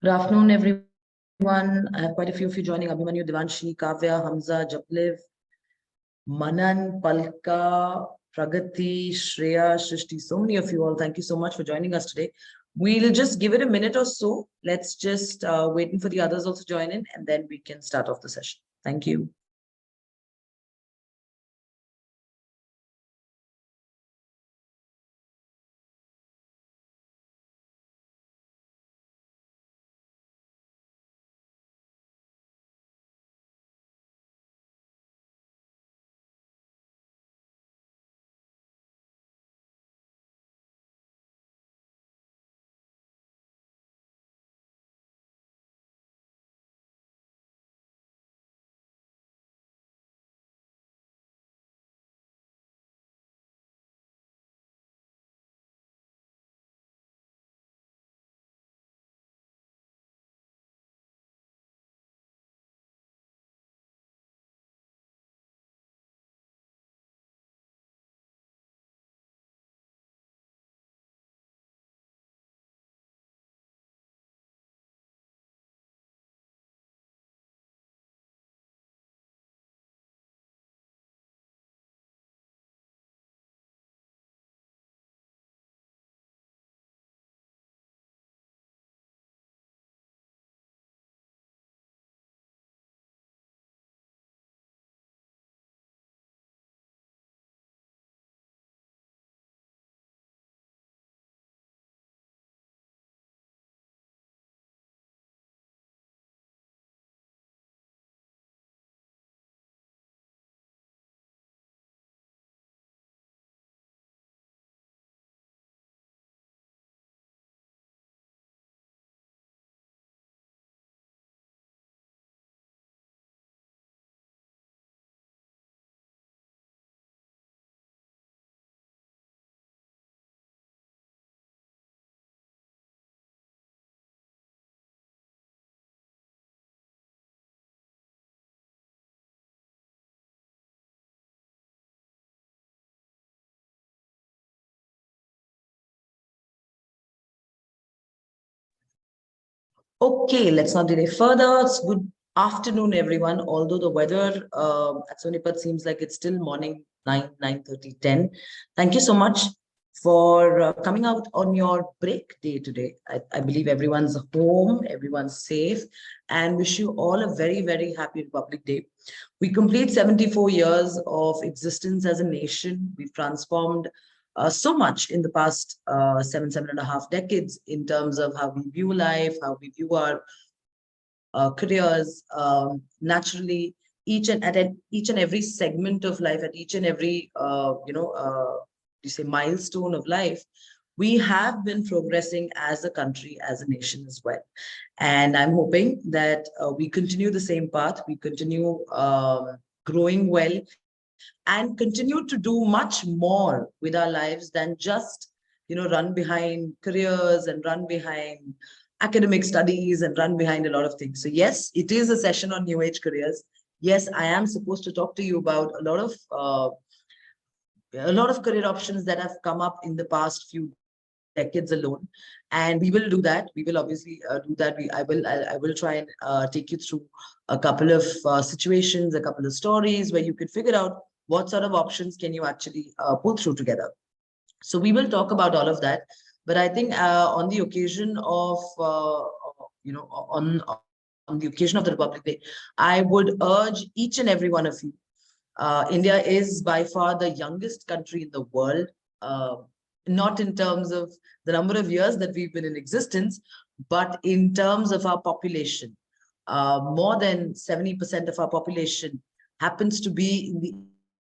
Good afternoon, everyone. I have quite a few of you joining. Abhimanyu, Devanshi, Kavya, Hamza, Japliv, Manan, Palka, Pragati, Shreya, Shrishti. So many of you all. Thank you so much for joining us today. We'll just give it a minute or so. Let's just waiting for the others also join in, and then we can start off the session. Thank you. Okay, let's not delay further. It's good afternoon, everyone. Although the weather at Sonipat seems like it's still morning 9:30, 10. Thank you so much for coming out on your break day today. I believe everyone's home, everyone's safe, and wish you all a very, very happy Republic Day. We complete 74 years of existence as a nation. We've transformed so much in the past 7.5 decades in terms of how we view life, how we view our careers. Naturally, each and every segment of life, at each and every you say milestone of life, we have been progressing as a country, as a nation as well. And I'm hoping that we continue the same path. We continue growing well and continue to do much more with our lives than just run behind careers and run behind academic studies and run behind a lot of things. So yes, it is a session on new age careers. Yes, I am supposed to talk to you about a lot of career options that have come up in the past few decades alone, and we will do that. We will obviously do that. I will try and take you through a couple of situations, a couple of stories where you can figure out what sort of options can you actually pull through together. So we will talk about all of that. But I think on the occasion of on the occasion of the Republic Day, I would urge each and every one of you. India is by far the youngest country in the world, not in terms of the number of years that we've been in existence, but in terms of our population. More than 70% of our population happens to be in the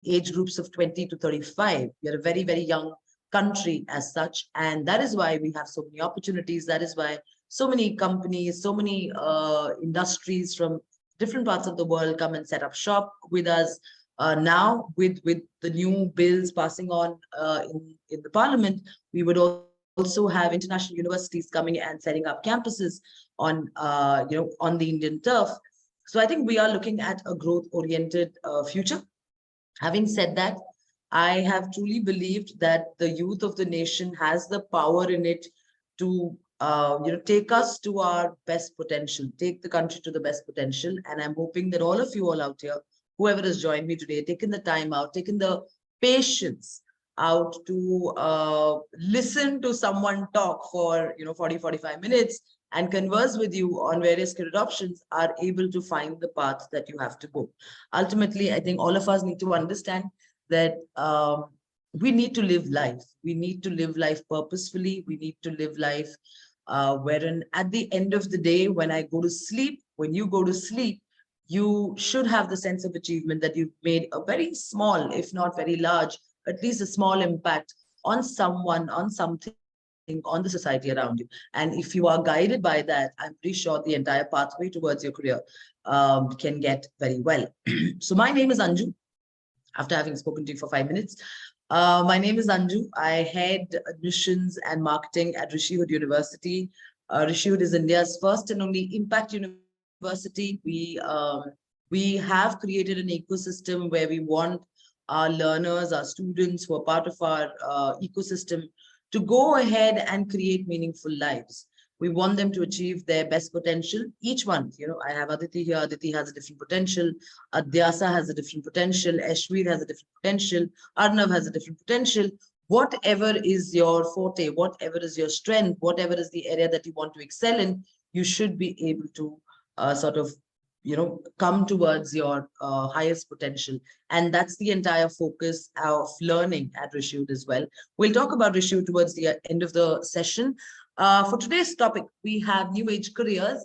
age groups of 20 to 35. We are a very, very young country as such. And that is why we have so many opportunities. That is why so many companies, so many industries from different parts of the world come and set up shop with us. Now, with the new bills passing on in the parliament, we would also have international universities coming and setting up campuses on on the Indian turf. So I think we are looking at a growth-oriented future. Having said that, I have truly believed that the youth of the nation has the power in it to take us to our best potential, take the country to the best potential. And I'm hoping that all of you all out here, whoever has joined me today, taken the time out, taken the patience out to listen to someone talk for 40-45 minutes and converse with you on various career options, are able to find the path that you have to go. Ultimately, I think all of us need to understand that we need to live life. We need to live life purposefully. We need to live life wherein at the end of the day, when I go to sleep, when you go to sleep, you should have the sense of achievement that you've made a very small, if not very large, at least a small impact on someone, on something, on the society around you. And if you are guided by that, I'm pretty sure the entire pathway towards your career can get very well. So my name is Anju. After having spoken to you for 5 minutes, my name is Anju. I head admissions and marketing at Rishi Hood University. Rishi Hood is India's first and only impact university. We have created an ecosystem where we want our learners, our students who are part of our ecosystem to go ahead and create meaningful lives. We want them to achieve their best potential. Each one, I have Aditi here. Aditi has a different potential. Adhyasa has a different potential. Ashwir has a different potential. Arnav has a different potential. Whatever is your forte, whatever is your strength, whatever is the area that you want to excel in, you should be able to come towards your highest potential. And that's the entire focus of learning at Rishi Hood as well. We'll talk about Rishi Hood towards the end of the session. For today's topic, we have new age careers.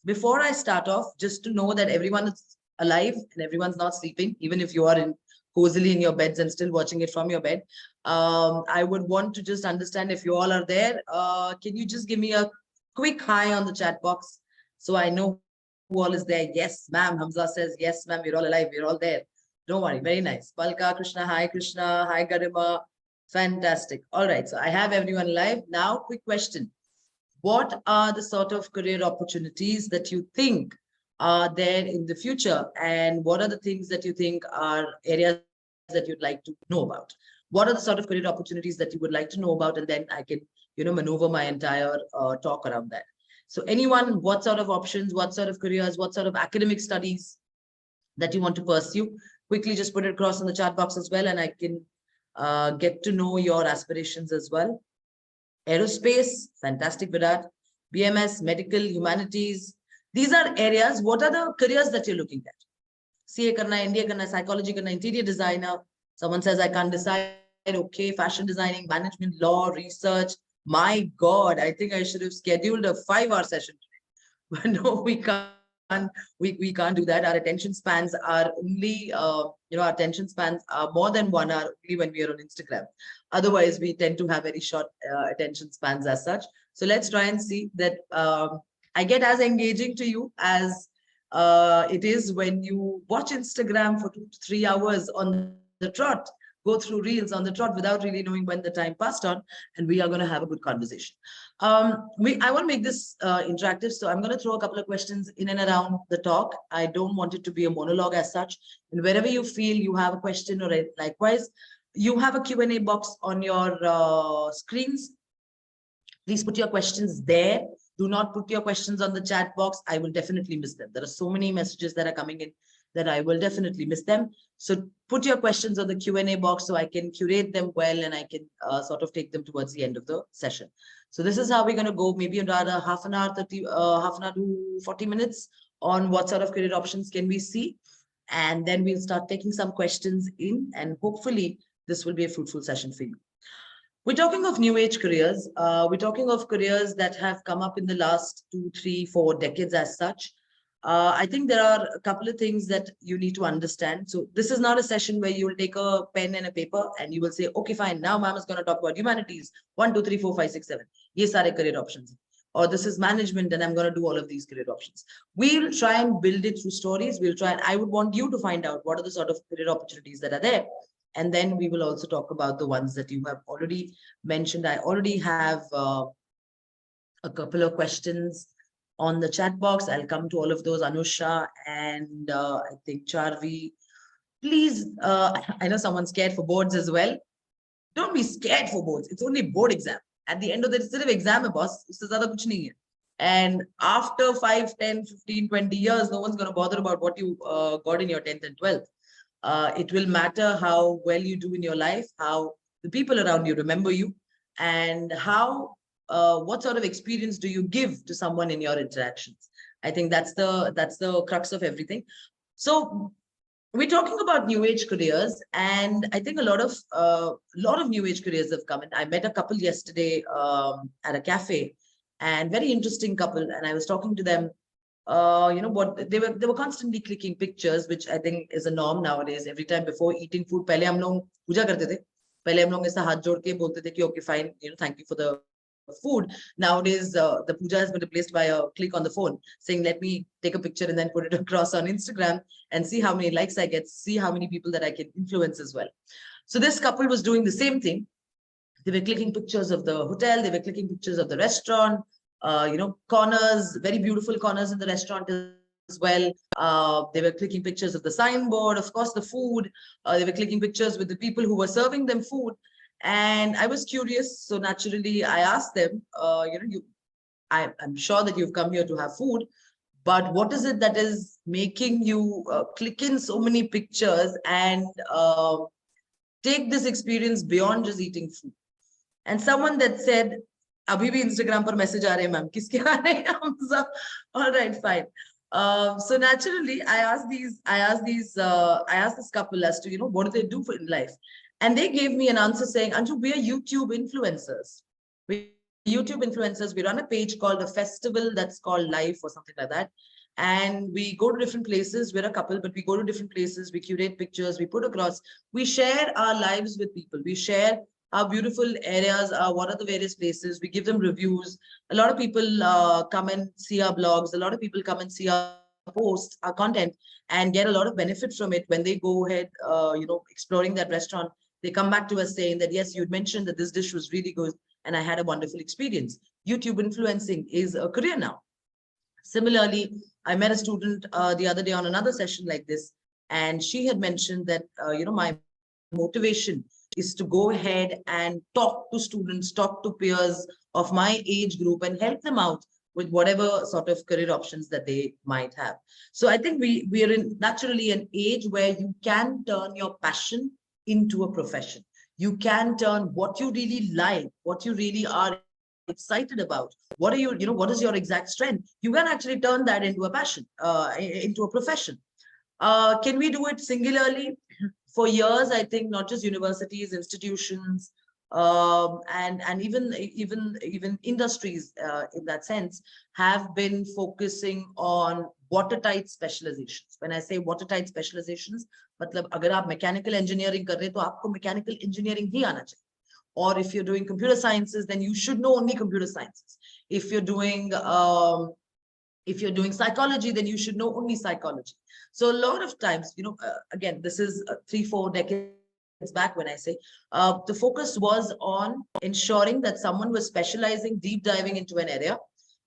Before I start off, just to know that everyone is alive and everyone's not sleeping, even if you are cozily in your beds and still watching it from your bed. I would want to just understand if you all are there. Can you just give me a quick hi on the chat box so I know who all is there? Yes, ma'am. Hamza says, yes, ma'am, we're all alive. We're all there. Don't worry. Very nice. Palka, Krishna. Hi, Garima. Fantastic. All right. So I have everyone live. Now, quick question. What are the sort of career opportunities that you think are there in the future? And what are the things that you think are areas that you'd like to know about? What are the sort of career opportunities that you would like to know about? And then I can, maneuver my entire talk around that. So anyone, what sort of options, what sort of careers, what sort of academic studies that you want to pursue? Quickly just put it across in the chat box as well, and I can get to know your aspirations as well. Aerospace, fantastic, Virat. BMS, medical, humanities. These are areas. What are the careers that you're looking at? CA karna, MBA karna, psychology karna, interior designer. Someone says, I can't decide. Okay, fashion designing, management, law, research. My God, I think I should have scheduled a 5-hour session today. But no, we can't. We can't do that. Our attention spans are only, our attention spans are more than 1 hour only when we are on Instagram. Otherwise, we tend to have very short attention spans as such. So let's try and see that I get as engaging to you as it is when you watch Instagram for 2 to 3 hours on the trot, go through reels on the trot without really knowing when the time passed on, and we are going to have a good conversation. I want to make this interactive, so I'm going to throw a couple of questions in and around the talk. I don't want it to be a monologue as such, and wherever you feel you have a question or likewise, you have a Q&A box on your screens. Please put your questions there. Do not put your questions on the chat box. I will definitely miss them. There are so many messages that are coming in that I will definitely miss them. So put your questions on the Q&A box so I can curate them well and I can sort of take them towards the end of the session. So this is how we're going to go, maybe around half an hour to 40 minutes on what sort of career options can we see. And then we'll start taking some questions in, and hopefully this will be a fruitful session for you. We're talking of new age careers. We're talking of careers that have come up in the last 2, 3, 4 decades as such. I think there are a couple of things that you need to understand. So this is not a session where you will take a pen and a paper and you will say, okay, fine, now ma'am is going to talk about humanities, 1, 2, 3, 4, 5, 6, 7. Yes, are career options. Or this is management and I'm going to do all of these career options. We'll try and build it through stories. We'll try, and I would want you to find out what are the sort of career opportunities that are there. And then we will also talk about the ones that you have already mentioned. I already have a couple of questions on the chat box. I'll come to all of those. Anusha and I think Charvi. Please, I know someone's scared for boards as well. Don't be scared for boards. It's only board exam. At the end of the day, सिर्फ exam है boss, उससे ज़्यादा कुछ नहीं है. And after 5, 10, 15, 20 years, no one's going to bother about what you got in your 10th and 12th. It will matter how well you do in your life, how the people around you remember you, and how what sort of experience do you give to someone in your interactions. I think that's the crux of everything. So we're talking about new age careers, and I think a lot of new age careers have come in. I met a couple yesterday at a cafe, and very interesting couple, and I was talking to them. What they were constantly clicking pictures, which I think is a norm nowadays. Every time before eating food, पहले हम लोग पूजा करते थे. पहले हम लोग ऐसा हाथ जोड़ के बोलते थे कि okay fine, thank you for the food. Nowadays, the puja has been replaced by a click on the phone saying, let me take a picture and then put it across on Instagram and see how many likes I get, see how many people that I can influence as well. So this couple was doing the same thing. They were clicking pictures of the hotel, they were clicking pictures of the restaurant, corners, very beautiful corners in the restaurant as well. They were clicking pictures of the signboard, of course, the food. They were clicking pictures with the people who were serving them food. And I was curious. So naturally, I asked them, I'm sure that you've come here to have food, but what is it that is making you click in so many pictures and take this experience beyond just eating food? And someone that said, abhi bhi Instagram par message aa rahe hain, ma'am. Kiske aa rahe hain? All right, fine. So naturally, I asked this couple as to, what do they do in life? And they gave me an answer saying, Anju, we are YouTube influencers. We're YouTube influencers. We run a page called a festival that's called Life or something like that. And we go to different places. We're a couple, but we go to different places. We curate pictures. We put across. We share our lives with people. We share how beautiful areas are, what are the various places. We give them reviews. A lot of people come and see our blogs. A lot of people come and see our posts, our content, and get a lot of benefit from it when they go ahead, exploring that restaurant. They come back to us saying that, yes, you'd mentioned that this dish was really good and I had a wonderful experience. YouTube influencing is a career now. Similarly, I met a student the other day on another session like this, and she had mentioned that, my motivation is to go ahead and talk to students, talk to peers of my age group and help them out with whatever sort of career options that they might have. So I think we are in naturally an age where you can turn your passion into a profession. You can turn what you really like, what you really are excited about, what are you, what is your exact strength? You can actually turn that into a passion, into a profession. Can we do it singularly? For years, I think not just universities, institutions, and even industries in that sense have been focusing on watertight specializations. When I say watertight specializations, matlab agar aap mechanical engineering kar rahe, to aapko mechanical engineering hi aana chahiye. Or if you're doing computer sciences, then you should know only computer sciences. If you're doing psychology, then you should know only psychology. So a lot of times, again, this is 3-4 decades back when I say, the focus was on ensuring that someone was specializing, deep diving into an area,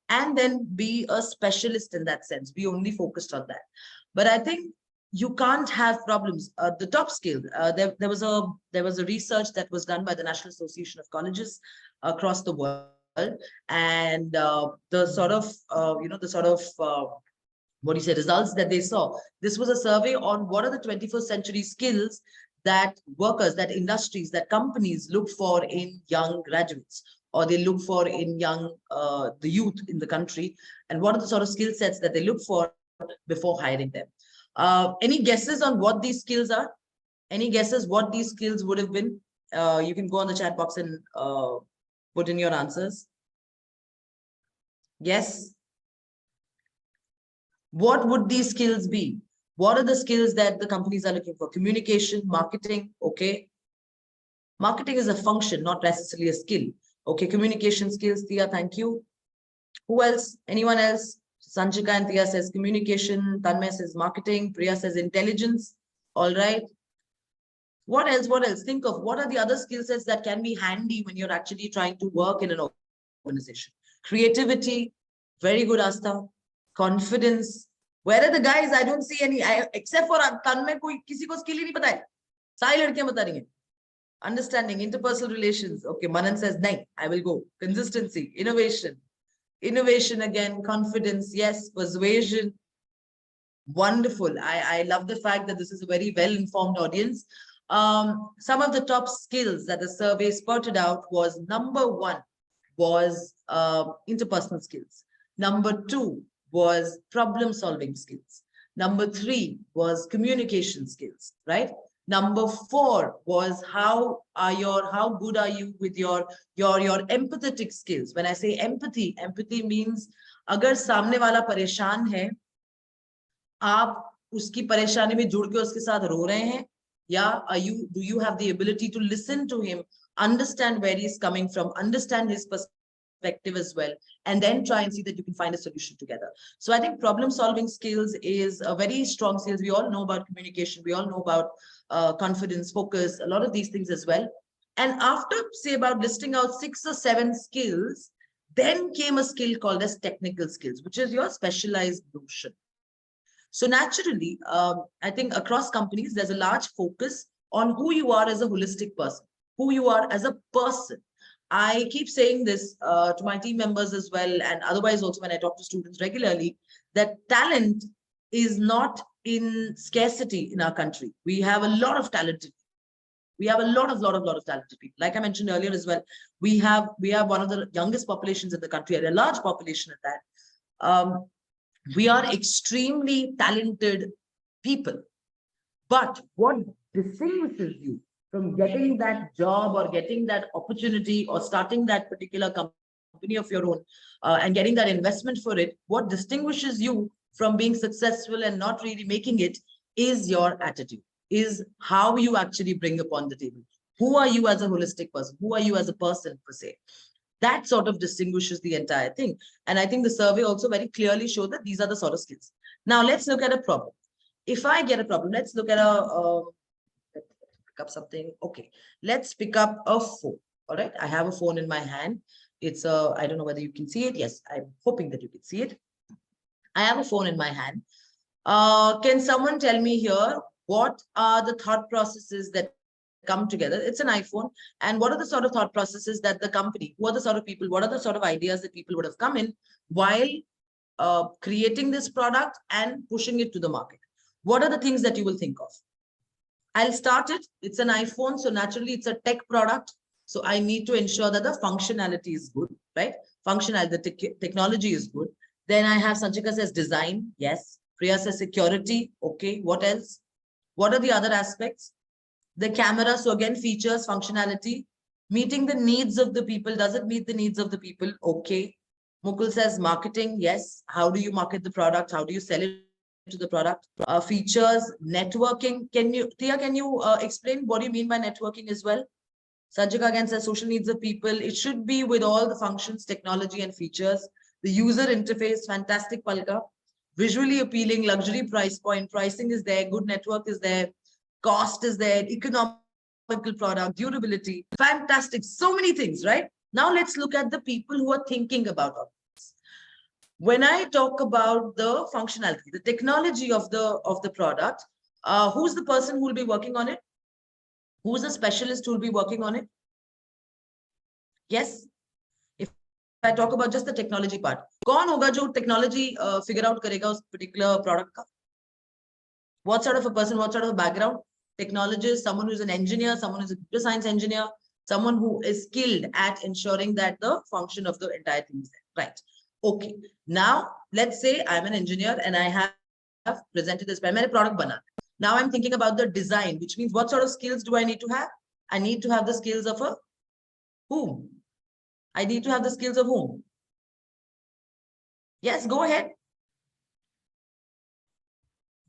and then be a specialist in that sense. Be only focused on that. But I think you can't have problems. The top skill, there was a research that was done by the National Association of Colleges across the world. And the sort of results that they saw. This was a survey on what are the 21st century skills that workers, that industries, that companies look for in young graduates, or they look for in the youth in the country, and what are the sort of skill sets that they look for before hiring them. Any guesses on what these skills are? Any guesses what these skills would have been? You can go on the chat box and put in your answers. Yes. What would these skills be? What are the skills that the companies are looking for? Communication, marketing, okay. Marketing is a function, not necessarily a skill. Okay, communication skills, Tia, thank you. Who else? Anyone else? Sanchika and Tia says communication, Tanmay says marketing, Priya says intelligence. All right. What else? What else? Think of what are the other skill sets that can be handy when you're actually trying to work in an organization. Creativity, very good, Asta. Confidence. Where are the guys? I don't see any, except for Tanmay, koi kisi ko skill hi nahi pata hai. Saari ladkiyan bata rahi hain. Understanding, interpersonal relations. Okay, Manan says, "Nahin, I will go." Consistency, innovation again, confidence, yes, persuasion. Wonderful. I love the fact that this is a very well-informed audience. Some of the top skills that the survey spotted out was number one was interpersonal skills. Number two was problem-solving skills. Number three was communication skills, right? Number four was how good are you with your empathetic skills. When I say empathy means agar samne wala pareshan hai, आप उसकी परेशानी में जुड़ के उसके साथ रो रहे हैं या do you have the ability to listen to him, understand where he's coming from, understand his perspective as well, and then try and see that you can find a solution together. So I think problem solving skills is a very strong skills. We all know about communication, we all know about confidence, focus, a lot of these things as well. And after say about listing out 6 or 7 skills, then came a skill called as technical skills, which is your specialized notion. So naturally, I think across companies, there's a large focus on who you are as a holistic person, who you are as a person. I keep saying this to my team members as well, and otherwise also when I talk to students regularly, that talent is not in scarcity in our country. We have a lot of talented. We have a lot of talented people. Like I mentioned earlier as well, we have one of the youngest populations in the country, and a large population at that. We are extremely talented people. But what distinguishes you from getting that job or getting that opportunity or starting that particular company of your own and getting that investment for it, what distinguishes you from being successful and not really making it is your attitude, is how you actually bring upon the table. Who are you as a holistic person? Who are you as a person per se? That sort of distinguishes the entire thing. And I think the survey also very clearly showed that these are the sort of skills. Now let's look at a problem. If I get a problem, let's look at let's pick up something. Okay, let's pick up a phone. All right, I have a phone in my hand. It's a, I don't know whether you can see it. Yes, I'm hoping that you can see it. I have a phone in my hand. Can someone tell me here, what are the thought processes that come together? It's an iPhone. And what are the sort of thought processes that the company, who are the sort of people, what are the sort of ideas that people would have come in while creating this product and pushing it to the market? What are the things that you will think of? I'll start it. It's an iPhone. So naturally, it's a tech product. So I need to ensure that the functionality is good, right? Functionality, the technology is good. Then I have Sanchika says design. Yes. Priya says security. Okay. What else? What are the other aspects? The camera, so again, features, functionality, meeting the needs of the people. Does it meet the needs of the people? Okay. Mukul says marketing. Yes. How do you market the product? How do you sell it to the product? Features, networking. Tia, can you explain what do you mean by networking as well? Sanjika again says social needs of people. It should be with all the functions, technology, and features. The user interface, fantastic, Palka. Visually appealing, luxury price point. Pricing is there. Good network is there. Cost is there, economical product, durability, fantastic, so many things, right? Now let's look at the people who are thinking about all this. When I talk about the functionality, the technology of the product, who's the person who will be working on it? Who's the specialist who will be working on it? Yes. If I talk about just the technology part, कौन होगा जो technology figure out करेगा उस particular product का? What sort of a person, what sort of a background? Technologist, someone who's an engineer, someone who's a computer science engineer, someone who is skilled at ensuring that the function of the entire thing is there. Right. Okay. Now, let's say I'm an engineer and I have presented this product bana. Now I'm thinking about the design, which means what sort of skills do I need to have? I need to have the skills of a whom? I need to have the skills of whom? Yes, go ahead.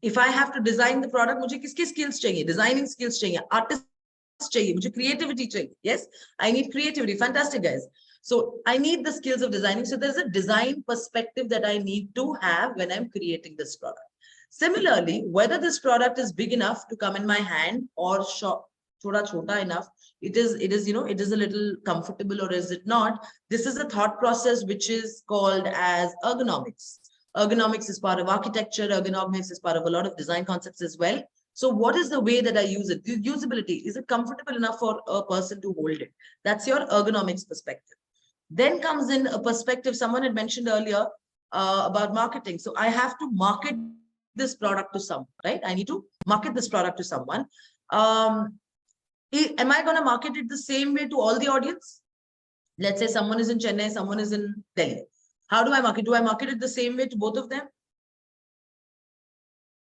If I have to design the product, मुझे किसके skills चाहिए? Designing skills चाहिए, artists चाहिए, मुझे creativity चाहिए. Yes, I need creativity. Fantastic, guys. So I need the skills of designing. So there's a design perspective that I need to have when I'm creating this product. Similarly, whether this product is big enough to come in my hand or thoda chota enough, it is a little comfortable or is it not? This is a thought process which is called as ergonomics. Ergonomics is part of architecture. Ergonomics is part of a lot of design concepts as well. So what is the way that I use it? The usability, is it comfortable enough for a person to hold it? That's your ergonomics perspective. Then comes in a perspective, someone had mentioned earlier about marketing. So I have to market this product to someone, right? I need to market this product to someone. Am I going to market it the same way to all the audience? Let's say someone is in Chennai, someone is in Delhi. How do I market? Do I market it the same way to both of them?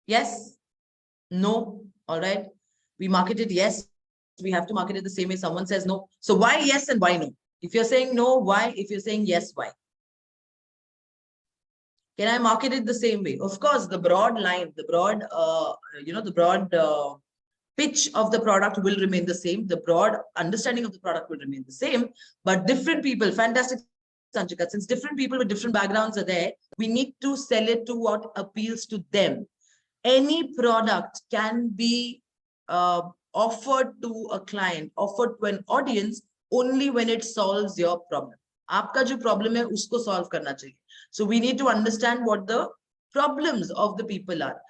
Yes? No? All right. We market it, yes. We have to market it the same way. Someone says no. So why yes and why no? If you're saying no, why? If you're saying yes, why? Can I market it the same way? Of course, the broad line, the broad, the broad pitch of the product will remain the same. The broad understanding of the product will remain the same. But different people, fantastic, Sanchika, since different people with different backgrounds are there, we need to sell it to what appeals to them. Any product can be offered to a client, offered to an audience only when it solves your problem. आपका जो problem है उसको solve करना चाहिए. So we need to understand what the problems of the people are.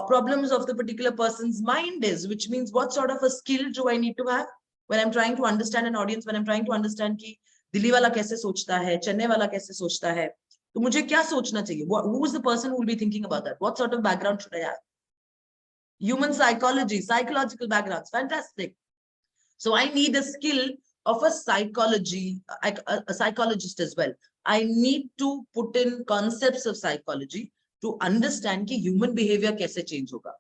Problems of the particular person's mind is, which means what sort of a skill do I need to have when I'm trying to understand an audience, when I'm trying to understand कि दिल्ली वाला कैसे सोचता है, चेन्नई वाला कैसे सोचता है, तो मुझे क्या सोचना चाहिए? Who is the person who will be thinking about that? What sort of background should I have? Human psychology, psychological backgrounds, fantastic. So I need a skill of a psychologist as well. I need to put in concepts of psychology to understand कि human behavior कैसे change होगा.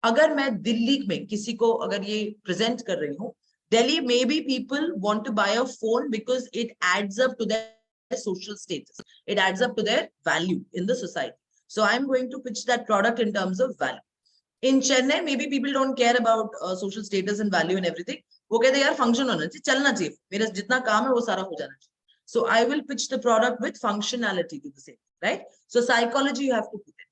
अगर मैं दिल्ली में किसी को अगर ये present कर रही हूँ, Delhi, maybe people want to buy a phone because it adds up to their social status. It adds up to their value in the society. So I'm going to pitch that product in terms of value. In Chennai, maybe people don't care about social status and value and everything. वो कहते हैं यार function होना चाहिए, चलना चाहिए, मेरा जितना काम है वो सारा हो जाना चाहिए. So I will pitch the product with functionality to the same, right? So psychology you have to put in.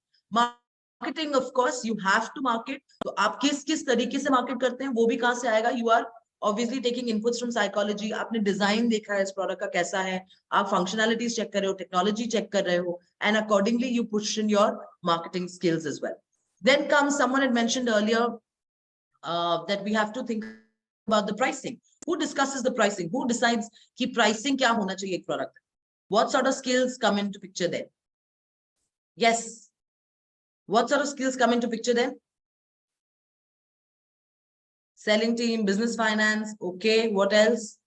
Marketing, of course, you have to market. तो आप किस तरीके से market करते हैं वो भी कहाँ से आएगा? You are obviously taking inputs from psychology. आपने design देखा है इस product का कैसा है, आप functionalities check कर रहे हो, technology check कर रहे हो, and accordingly you push in your marketing skills as well. Then comes, someone had mentioned earlier that we have to think about the pricing. Who discusses the pricing? Who decides कि pricing क्या होना चाहिए एक product? What sort of skills come into picture there? Yes. What sort of skills come into picture there? Selling team, business finance. Okay. What else?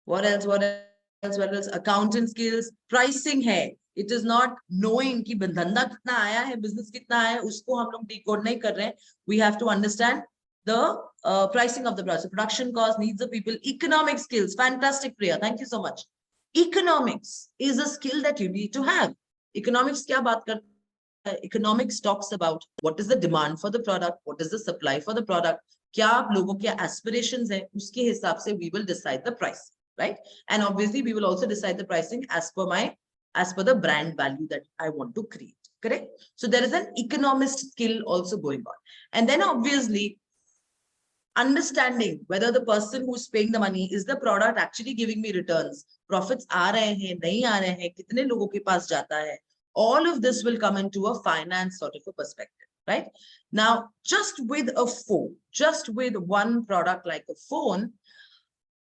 What else? What else? What else? Accountant skills. Pricing है. It is not knowing कि धंधा कितना आया है, business कितना आया है, उसको हम लोग decode नहीं कर रहे हैं. We have to understand the pricing of the product. Production cost, needs of people, economic skills. Fantastic, Priya. Thank you so much. Economics is a skill that you need to have. Economics क्या बात करता है? Economics talks about what is the demand for the product, what is the supply for the product, क्या आप लोगों के aspirations हैं, उसके हिसाब से we will decide the price, right? And obviously we will also decide the pricing as per the brand value that I want to create, correct? So there is an economist skill also going on. And then obviously understanding whether the person who's paying the money, is the product actually giving me returns, profits aa rahe hain, nahi aa rahe hain, kitne logon ke paas jata hai. All of this will come into a finance sort of a perspective, right? Now, just with a phone, just with one product like a phone,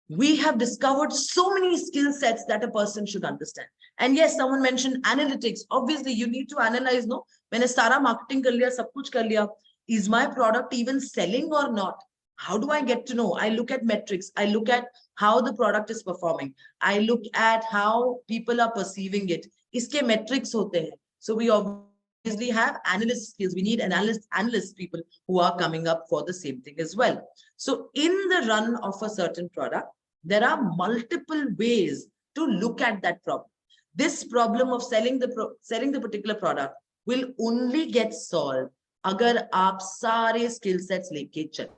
we have discovered so many skill sets that a person should understand. And yes, someone mentioned analytics. Obviously, you need to analyze, no? Maine sara marketing kar liya, sab kuch kar liya. Is my product even selling or not? How do I get to know? I look at metrics. I look at how the product is performing. I look at how people are perceiving it. Iske metrics hote hain. So we obviously have analyst skills. We need analyst people who are coming up for the same thing as well. So in the run of a certain product, there are multiple ways to look at that problem. This problem of selling the particular product will only get solved agar aap sare skill sets leke chale.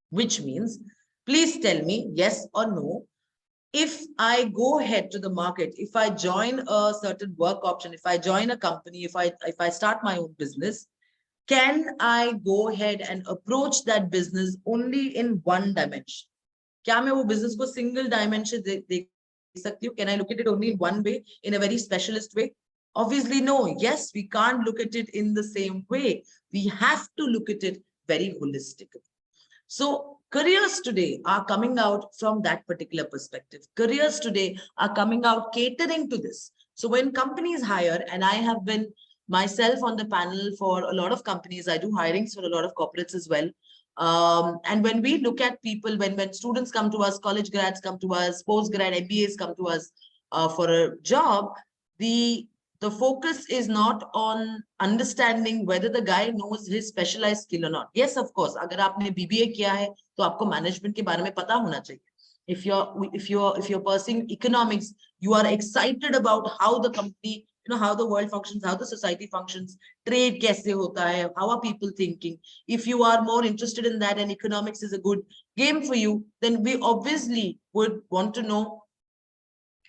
Which means, please tell me yes or no. If I go ahead to the market, if I join a certain work option, if I join a company, if I start my own business, can I go ahead and approach that business only in one dimension? क्या मैं वो business को single dimension देख सकती हूँ? Can I look at it only in one way, in a very specialist way? Obviously, no. Yes, we can't look at it in the same way. We have to look at it very holistically. So careers today are coming out from that particular perspective. Careers today are coming out catering to this. So when companies hire, and I have been myself on the panel for a lot of companies, I do hirings for a lot of corporates as well. And when we look at people, when students come to us, college grads come to us, post-grad MBAs come to us for a job, the focus is not on understanding whether the guy knows his specialized skill or not. Yes, of course, agar aapne BBA kiya hai, to aapko management ke bare mein pata hona chahiye. If you're pursuing economics, you are excited about how the company, how the world functions, how the society functions, trade kaise hota hai, how are people thinking. If you are more interested in that and economics is a good game for you, then we obviously would want to know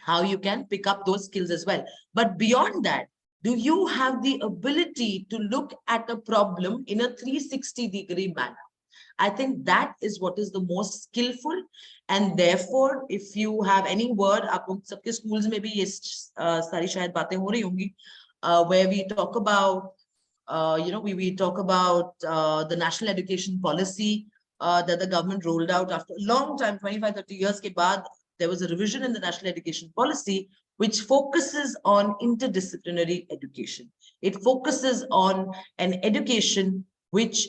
how you can pick up those skills as well. But beyond that, do you have the ability to look at a problem in a 360-degree manner? I think that is what is the most skillful. And therefore, if you have any word, aap sabke schools mein bhi ye sari shayad baatein ho rahi hongi, where we talk about, we talk about the national education policy that the government rolled out after a long time, 25, 30 years ke baad, there was a revision in the national education policy which focuses on interdisciplinary education. It focuses on an education which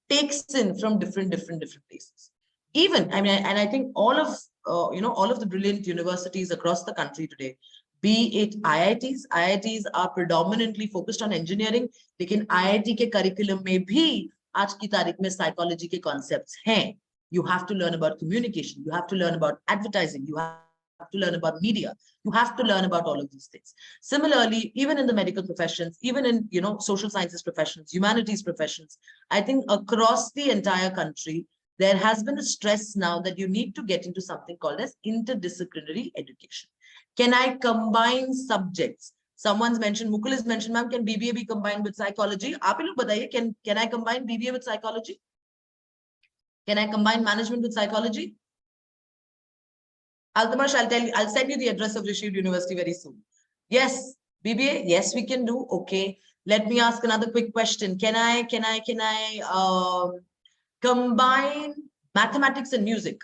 takes in from different places. Even, I mean, and I think all of all of the brilliant universities across the country today, be it IITs are predominantly focused on engineering, लेकिन IIT के curriculum में भी आज की तारीख में psychology के concepts हैं. You have to learn about communication. You have to learn about advertising. You have to learn about media. You have to learn about all of these things. Similarly, even in the medical professions, even in social sciences professions, humanities professions, I think across the entire country, there has been a stress now that you need to get into something called as interdisciplinary education. Can I combine subjects? Someone's mentioned, Mukul has mentioned, ma'am, can BBA be combined with psychology? Aap hi log bataiye, can I combine BBA with psychology? Can I combine management with psychology? Altamash, I'll send you the address of Rishid University very soon. Yes, BBA, yes, we can do. Okay. Let me ask another quick question. Can I combine mathematics and music?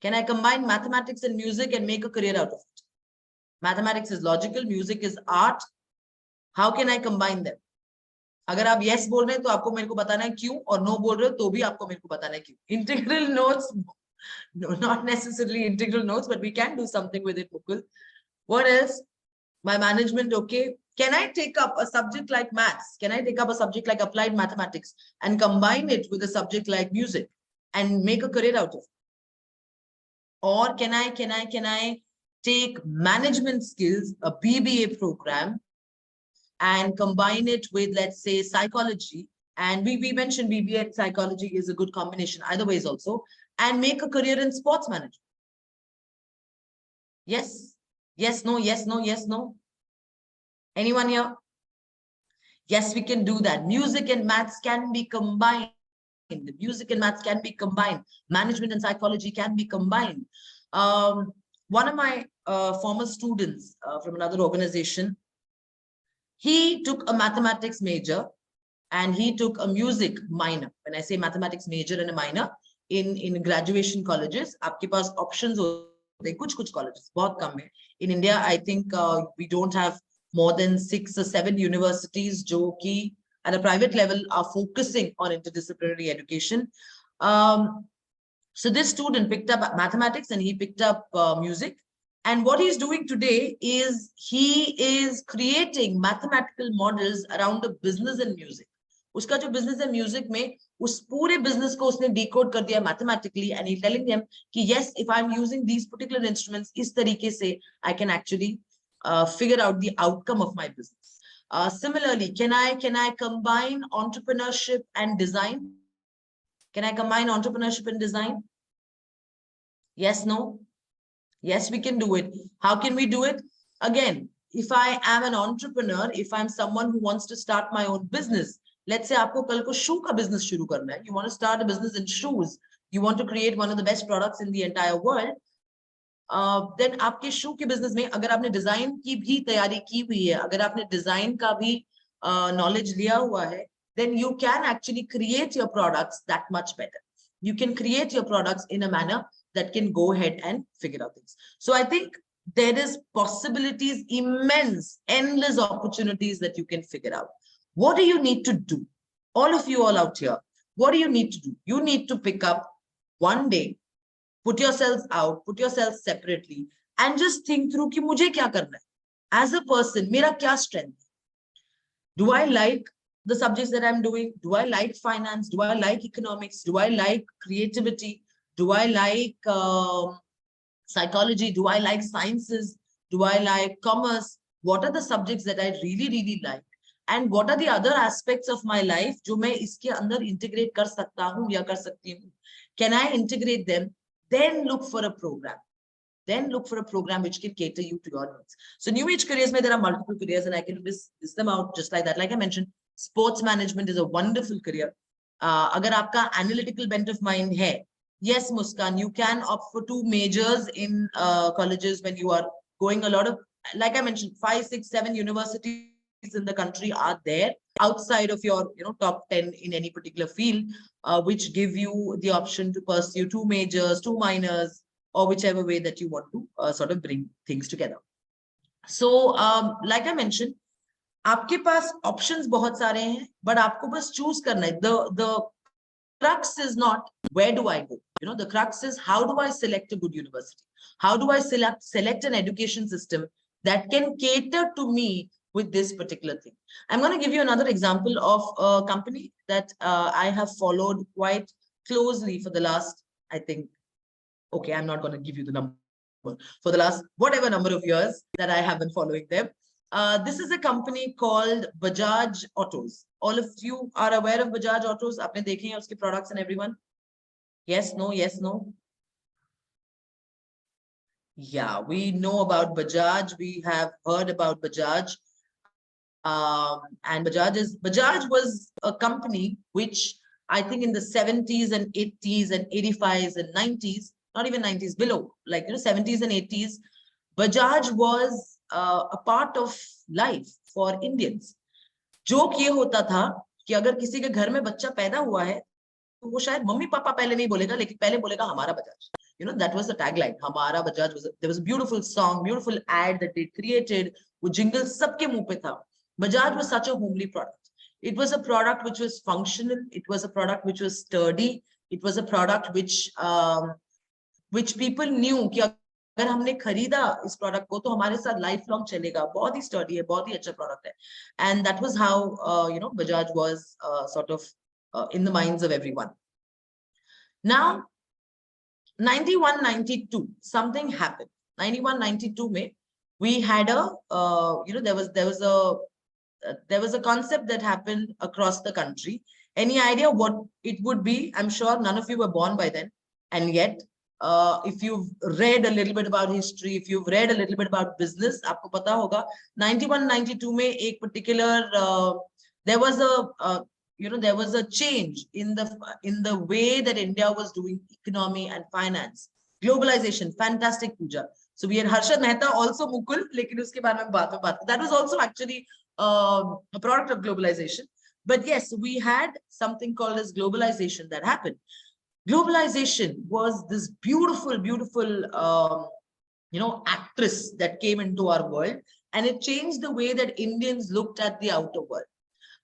Can I combine mathematics and music and make a career out of it? Mathematics is logical, music is art. How can I combine them? अगर आप yes बोल रहे हैं तो आपको मेरे को बताना है क्यों, और no बोल रहे हो तो भी आपको मेरे को बताना है क्यों. Integral notes, no, not necessarily integral notes, but we can do something with it, Mukul. What else? My management, okay. Can I take up a subject like maths? Can I take up a subject like applied mathematics and combine it with a subject like music and make a career out of it? Or can I take management skills, a BBA program, and combine it with, let's say, psychology? And we mentioned BBA and psychology is a good combination either ways also, and make a career in sports management. Yes, yes, no, yes, no, yes, no. Anyone here? Yes, we can do that. Music and maths can be combined. The music and maths can be combined. Management and psychology can be combined. One of my former students from another organization, he took a mathematics major and he took a music minor. When I say mathematics major and a minor, in graduation colleges, आपके पास options होते हैं, कुछ colleges, बहुत कम है. In India, I think we don't have more than 6 or 7 universities जो कि at a private level are focusing on interdisciplinary education. So this student picked up mathematics and he picked up music. And what he's doing today is he is creating mathematical models around the business and music. उसका जो business and music में उस पूरे business को उसने decode कर दिया mathematically, and he's telling them कि yes, if I'm using these particular instruments इस तरीके से, I can actually figure out the outcome of my business. Similarly, can I combine entrepreneurship and design? Can I combine entrepreneurship and design? Yes, no? Yes, we can do it. How can we do it? Again, if I am an entrepreneur, if I'm someone who wants to start my own business, let's say आपको कल को shoe का business शुरू करना है, you want to start a business in shoes, you want to create one of the best products in the entire world, then आपके shoe के business में अगर आपने डिजाइन की भी तैयारी की हुई है, अगर आपने डिजाइन का भी knowledge liya hua hai, then you can actually create your products that much better. You can create your products in a manner that can go ahead and figure out things. So I think there is possibilities, immense, endless opportunities that you can figure out. What do you need to do? All of you all out here, what do you need to do? You need to pick up one day, put yourselves out, put yourselves separately, and just think through कि मुझे क्या करना है? As a person, मेरा क्या strength? Do I like the subjects that I'm doing? Do I like finance? Do I like economics? Do I like creativity? Do I like psychology? Do I like sciences? Do I like commerce? What are the subjects that I really, really like? And what are the other aspects of my life जो मैं इसके अंदर integrate कर सकता हूँ या कर सकती हूँ? Can I integrate them? Then look for a program. Then look for a program which can cater you to your needs. So new age careers, there are multiple careers and I can list them out just like that. Like I mentioned, sports management is a wonderful career. Agar aapka analytical bent of mind hai, yes, Muskan, you can opt for 2 majors in colleges when you are going. A lot of, like I mentioned, 5, 6, 7 universities in the country are there outside of your top 10 in any particular field, which give you the option to pursue 2 majors, 2 minors, or whichever way that you want to sort of bring things together. So like I mentioned, आपके पास options बहुत सारे हैं, but आपको बस choose करना है. The crux is not where do I go? The crux is how do I select a good university? How do I select an education system that can cater to me with this particular thing? I'm going to give you another example of a company that I have followed quite closely for the last, I think, okay, I'm not going to give you the number, for the last whatever number of years that I have been following them. This is a company called Bajaj Autos. All of you are aware of Bajaj Autos. Aapne dekhe hain uske products and everyone? Yes, no, yes, no. Yeah, we know about Bajaj. We have heard about Bajaj. And Bajaj was a company which I think in the 70s and 80s and 85s and 90s, not even 90s, below, like 70s and 80s, Bajaj was a part of life for Indians. Joke ये होता था कि अगर किसी के घर में बच्चा पैदा हुआ है तो वो शायद मम्मी पापा पहले नहीं बोलेगा, लेकिन पहले बोलेगा हमारा Bajaj. That was the tagline. हमारा Bajaj was there was a beautiful song, beautiful ad that they created. वो jingle सबके मुंह पे था. Bajaj was such a homely product. It was a product which was functional. It was a product which was sturdy. It was a product which people knew कि अगर हमने खरीदा इस प्रोडक्ट को तो हमारे साथ लाइफ लॉन्ग चलेगा. बहुत ही स्टर्डी है, बहुत ही अच्छा प्रोडक्ट है. And that was how Bajaj was sort of in the minds of everyone. Now 91-92 something happened. 91-92 में we had a there was a concept that happened across the country. Any idea what it would be? I'm sure none of you were born by then, and yet if you've read a little bit about history, if you've read a little bit about business, आपको पता होगा 91-92 में एक particular there was a there was a change in the way that India was doing economy and finance. Globalization, fantastic, Pooja. So we had Harshad Mehta, also Mukul, लेकिन उसके बारे में बात में. That was also actually a product of globalization. But yes, we had something called as globalization that happened. Globalization was this beautiful, beautiful, actress that came into our world, and it changed the way that Indians looked at the outer world.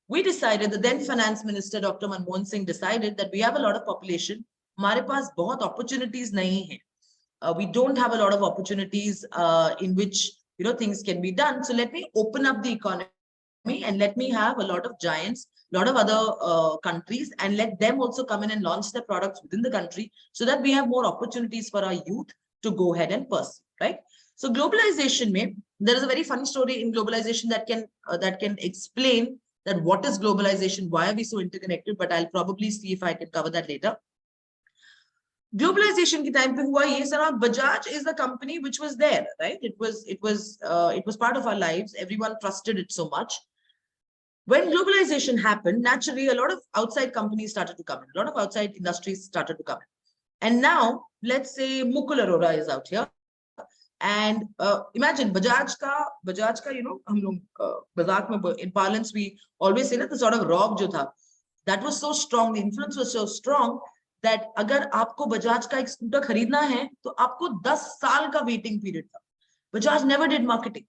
We decided, the then finance minister, Dr. Manmohan Singh, decided that we have a lot of population. हमारे पास बहुत opportunities नहीं हैं. We don't have a lot of opportunities in which things can be done. So let me open up the economy and let me have a lot of giants, a lot of other countries, and let them also come in and launch their products within the country so that we have more opportunities for our youth to go ahead and pursue, right? So globalization mein, there is a very funny story in globalization that can explain that what is globalization, why are we so interconnected, but I'll probably see if I can cover that later. Globalization ki time pe hua ye sara, Bajaj is the company which was there, right? It was part of our lives. Everyone trusted it so much. When globalization happened, naturally, a lot of outside companies started to come in. A lot of outside industries started to come in. And now, let's say Mukul Arora is out here. And imagine Bajaj ka, you know, हम लोग मजाक में in parlance we always say that the sort of rock जो था, that was so strong, the influence was so strong that अगर आपको बजाज का एक स्कूटर खरीदना है तो आपको 10 साल का वेटिंग पीरियड था. Bajaj never did marketing.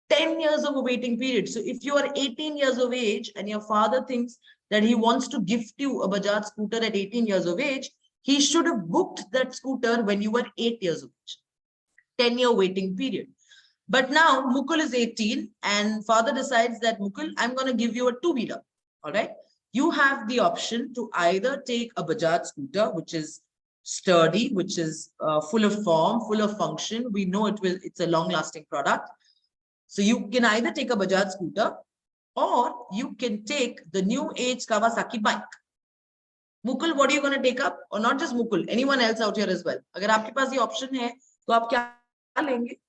10 years of a waiting period. So if you are 18 years of age and your father thinks that he wants to gift you a Bajaj scooter at 18 years of age, he should have booked that scooter when you were 8 years of age. 10-year waiting period. But now Mukul is 18 and father decides that Mukul, I'm going to give you a two-wheeler. All right. You have the option to either take a Bajaj scooter, which is sturdy, which is full of form, full of function. We know it's a long-lasting product. So you can either take a Bajaj scooter or you can take the new age Kawasaki bike. Mukul, what are you going to take up? Or not just Mukul, anyone else out here as well. Agar aapke paas ye option hai, to aap kya lenge?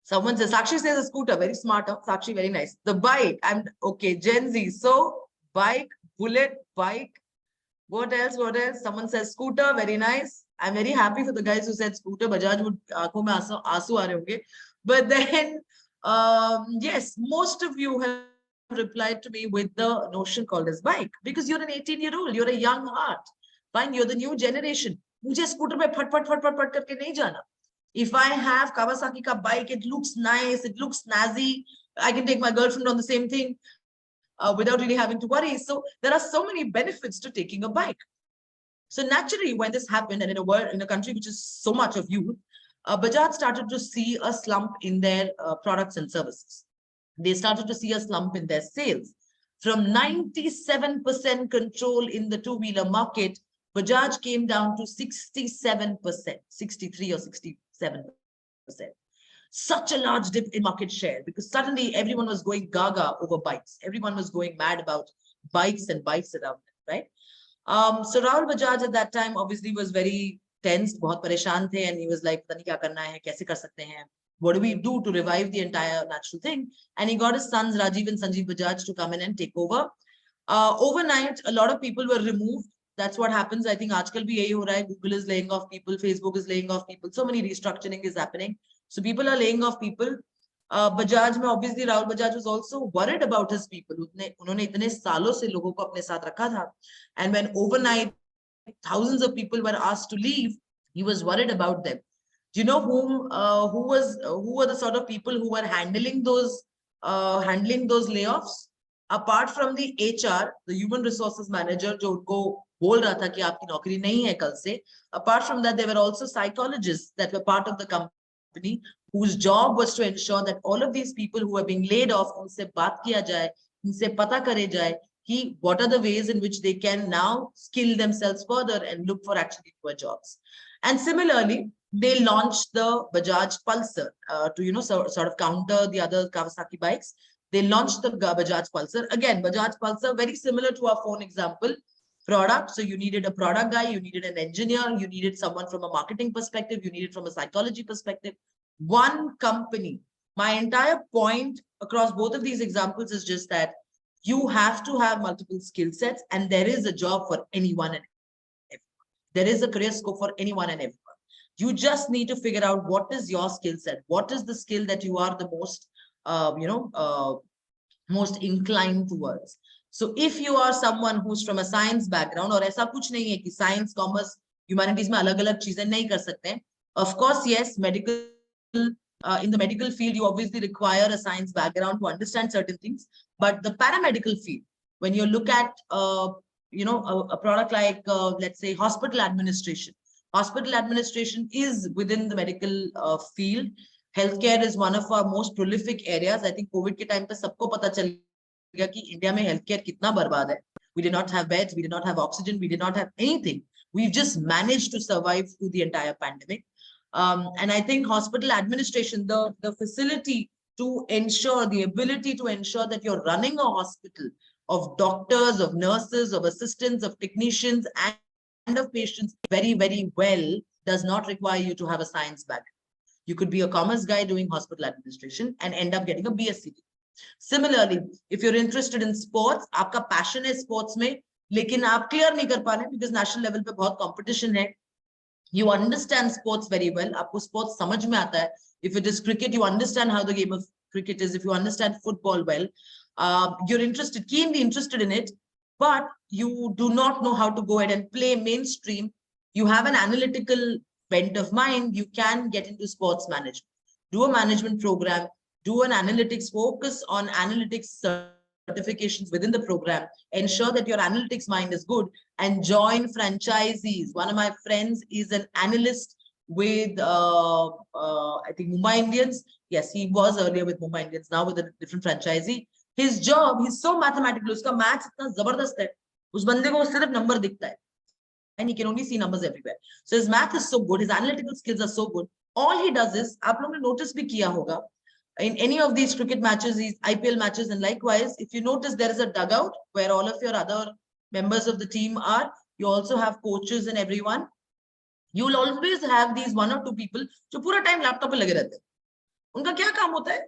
Someone says, Sakshi says a scooter, very smart. Huh? Sakshi, very nice. The bike, I'm okay. Gen Z. So bike, bullet, bike. What else? What else? Someone says scooter, very nice. I'm very happy for the guys who said scooter. Bajaj would aankhon mein aasu aa rahe honge. But then, yes, most of you have replied to me with the notion called as bike because you're an 18-year-old. You're a young heart. Fine, you're the new generation. Mujhe scooter pe phat karke nahi jana. If I have Kawasaki ka bike, it looks nice, it looks snazzy. I can take my girlfriend on the same thing without really having to worry. So there are so many benefits to taking a bike. So naturally, when this happened, and in a country which is so much of youth, Bajaj started to see a slump in their products and services. They started to see a slump in their sales. From 97% control in the two-wheeler market, Bajaj came down to 67%, 63 or 67%. Such a large dip in market share because suddenly everyone was going gaga over bikes. Everyone was going mad about bikes and bikes around them, right? So Rahul Bajaj at that time obviously was very tensed, बहुत परेशान थे, and he was like, पता नहीं क्या करना है, कैसे कर सकते हैं? What do we do to revive the entire natural thing? And he got his sons Rajiv and Sanjeev Bajaj to come in and take over. Overnight, a lot of people were removed. That's what happens. I think आजकल भी यही हो रहा है. Google is laying off people, Facebook is laying off people. So many restructuring is happening. So people are laying off people. Bajaj में obviously Rahul Bajaj was also worried about his people. उन्होंने इतने सालों से लोगों को अपने साथ रखा था. And when overnight thousands of people were asked to leave, he was worried about them. Do you know who were the sort of people who were handling those layoffs? Apart from the HR, the human resources manager, जो उनको बोल रहा था कि आपकी नौकरी नहीं है कल से. Apart from that, there were also psychologists that were part of the company whose job was to ensure that all of these people who are being laid off, उनसे बात किया जाए, उनसे पता करे जाए कि what are the ways in which they can now skill themselves further and look for actually newer jobs. And similarly, they launched the Bajaj Pulsar to sort of counter the other Kawasaki bikes. They launched the Bajaj Pulsar. Again, Bajaj Pulsar, very similar to our phone example, product. So you needed a product guy, you needed an engineer, you needed someone from a marketing perspective, you needed from a psychology perspective. One company. My entire point across both of these examples is just that you have to have multiple skill sets, and there is a job for anyone and everyone. There is a career scope for anyone and everyone. You just need to figure out what is your skill set. What is the skill that you are the most, most inclined towards. So if you are someone who's from a science background, और ऐसा कुछ नहीं है कि science, commerce, humanities में अलग-अलग चीजें नहीं कर सकते हैं. Of course, yes, medical, in the medical field, you obviously require a science background to understand certain things. But the paramedical field, when you look at, a product like, let's say, hospital administration. Hospital administration is within the medical field. Healthcare is one of our most prolific areas. I think COVID के time पे सबको पता चल गया कि India में healthcare कितना बर्बाद है. We did not have beds, we did not have oxygen, we did not have anything. We've just managed to survive through the entire pandemic. And I think hospital administration, the facility to ensure, the ability to ensure that you're running a hospital of doctors, of nurses, of assistants, of technicians, and of patients very, very well does not require you to have a science background. You could be a commerce guy doing hospital administration and end up getting a BSc. Similarly, if you're interested in sports, आपका passion है sports में, लेकिन आप clear नहीं कर पा रहे because national level पे बहुत competition है. You understand sports very well, आपको sports समझ में आता है, If it is cricket, you understand how the game of cricket is. If you understand football well, you're interested, keenly interested in it, but you do not know how to go ahead and play mainstream. You have an analytical bent of mind. You can get into sports management, do a management program, do an analytics, focus on analytics certifications within the program, ensure that your analytics mind is good, and join franchisees. One of my friends is an analyst with I think Mumbai Indians. Yes, he was earlier with Mumbai Indians, now with a different franchisee. His job, he's so mathematical, uska maths itna zabardast hai, us bande ko sirf number dikhta hai, and he can only see numbers everywhere. So his math is so good, his analytical skills are so good. All he does is, aap log ne notice bhi kiya hoga, in any of these cricket matches, these IPL matches, and likewise, if you notice, there is a dugout where all of your other members of the team are. You also have coaches and everyone. You will always have these one or two people जो पूरा time laptop पे लगे रहते हैं. उनका क्या काम होता है?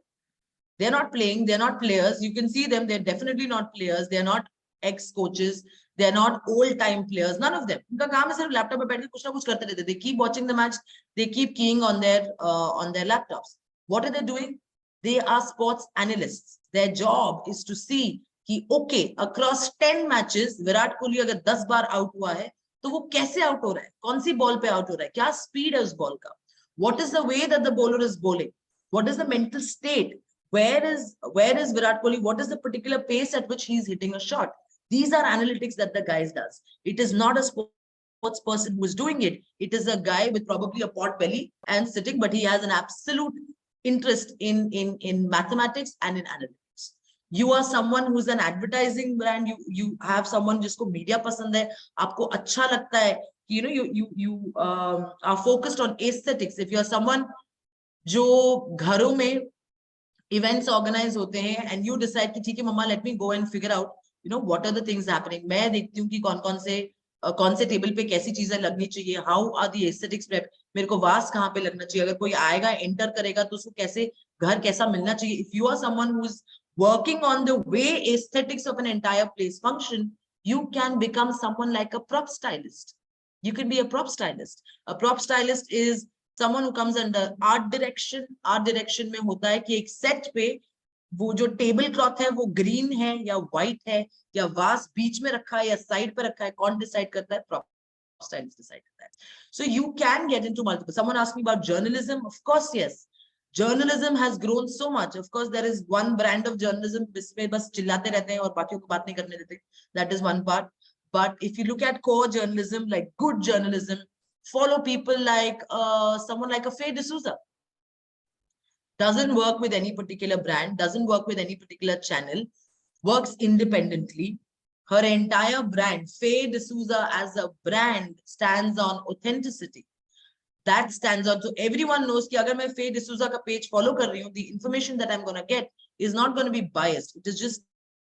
They are not playing. They are not players. You can see them. They are definitely not players. They are not ex-coaches. They are not old-time players. None of them. उनका काम है सिर्फ laptop पे बैठ के कुछ ना कुछ करते रहते हैं. They keep watching the match. They keep keying on their laptops. What are they doing? They are sports analysts. Their job is to see कि okay, across 10 matches, Virat Kohli अगर 10 बार out हुआ है, तो वो कैसे आउट हो रहा है, कौन सी बॉल पे आउट हो रहा है, क्या स्पीड है उस बॉल का, what is the way that the bowler is bowling, what is the mental state, where is Virat Kohli, what is the particular pace at which he is hitting a shot. These are analytics that the guy does. It is not a sports person who is doing it. It is a guy with probably a pot belly and sitting, but he has an absolute interest in mathematics and in analytics. You are someone who's an advertising brand. You have someone जिसको media पसंद है, आपको अच्छा लगता है, you know, you are focused on aesthetics. If you are someone जो घरों में events organize होते हैं and you decide कि ठीक है मम्मा, let me go and figure out, you know, what are the things happening. मैं देखती हूँ कि कौन से टेबल पे कैसी चीजें लगनी चाहिए, how are the aesthetics prep, मेरे को वास कहाँ पे लगना चाहिए, अगर कोई आएगा एंटर करेगा तो उसको कैसे घर कैसा मिलना चाहिए. If you are someone who is working on the way aesthetics of an entire place function, you can become someone like a prop stylist. You can be a prop stylist. A prop stylist is someone who comes under art direction. Art direction में होता है कि एक set पे वो जो table cloth है वो ग्रीन है या व्हाइट है या वास बीच में रखा है या साइड पे रखा है, कौन डिसाइड करता है? प्रॉप स्टाइलिस्ट डिसाइड करता है. So you can get into multiple. Someone asked me about journalism. Of course, yes. Journalism has grown so much. Of course, there is one brand of journalism जिसमें बस चिल्लाते रहते हैं और बाकियों को बात नहीं करने देते. That is one part. But if you look at core journalism, like good journalism, follow people like someone like a Faye D'Souza. Doesn't work with any particular brand, doesn't work with any particular channel, works independently. Her entire brand, Faye D'Souza as a brand, stands on authenticity. That stands out. So everyone knows कि अगर मैं Faye D'Souza का page follow कर रही हूँ, the information that I'm going to get is not going to be biased. It is just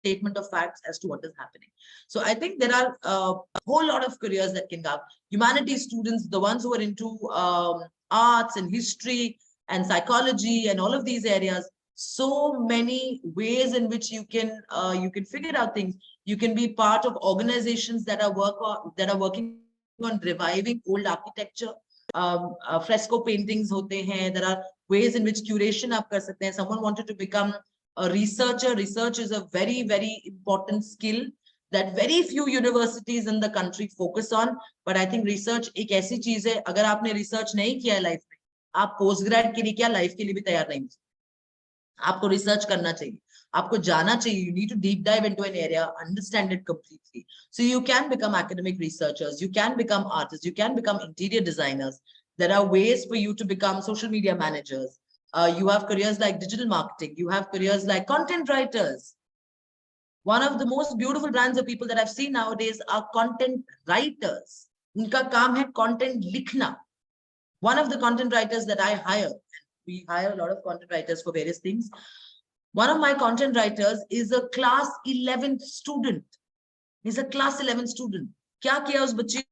statement of facts as to what is happening. So I think there are a whole lot of careers that can go. Humanities students, the ones who are into arts and history and psychology and all of these areas, so many ways in which you can figure out things. You can be part of organizations that are working on reviving old architecture. Fresco paintings होते हैं. There are ways in which curation आप कर सकते हैं. Someone wanted to become a researcher. Research is a very, very important skill that very few universities in the country focus on. But I think research एक ऐसी चीज है, अगर आपने research नहीं किया है लाइफ में, आप पोस्ट ग्रेड के लिए क्या लाइफ के लिए भी तैयार नहीं. आपको रिसर्च करना चाहिए, आपको जाना चाहिए. You need to deep dive into an area, understand it completely. So you can become academic researchers, you can become artists, you can become interior designers. There are ways for you to become social media managers. You have careers like digital marketing. You have careers like content writers. One of the most beautiful brands of people that I've seen nowadays are content writers. उनका काम है content लिखना. One of the content writers that I hire, we hire a lot of content writers for various things. One of my content writers is a class 11th student. He's a class 11th student. क्या किया उस बच्चे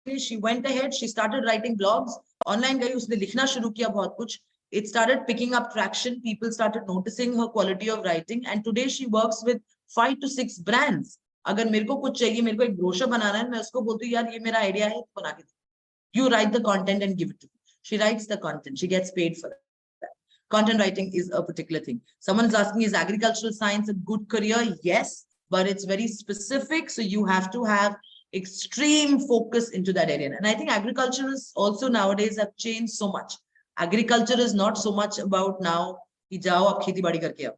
ने? She went ahead, she started writing blogs. Online गई, उसने लिखना शुरू किया बहुत कुछ. It started picking up traction. People started noticing her quality of writing. And today she works with 5 to 6 brands. अगर मेरे को कुछ चाहिए, मेरे को एक ब्रोशर बनाना है, मैं उसको बोलती हूँ यार ये मेरा आइडिया है, बना के दो. You write the content and give it to me. She writes the content. She gets paid for that. content writing is a particular thing. Someone's asking, is agricultural science a good career? Yes, but it's very specific. So you have to have extreme focus into that area. And I think agriculture is also nowadays have changed so much. Agriculture is not so much about now, ki jao aap kheti badi karke aao.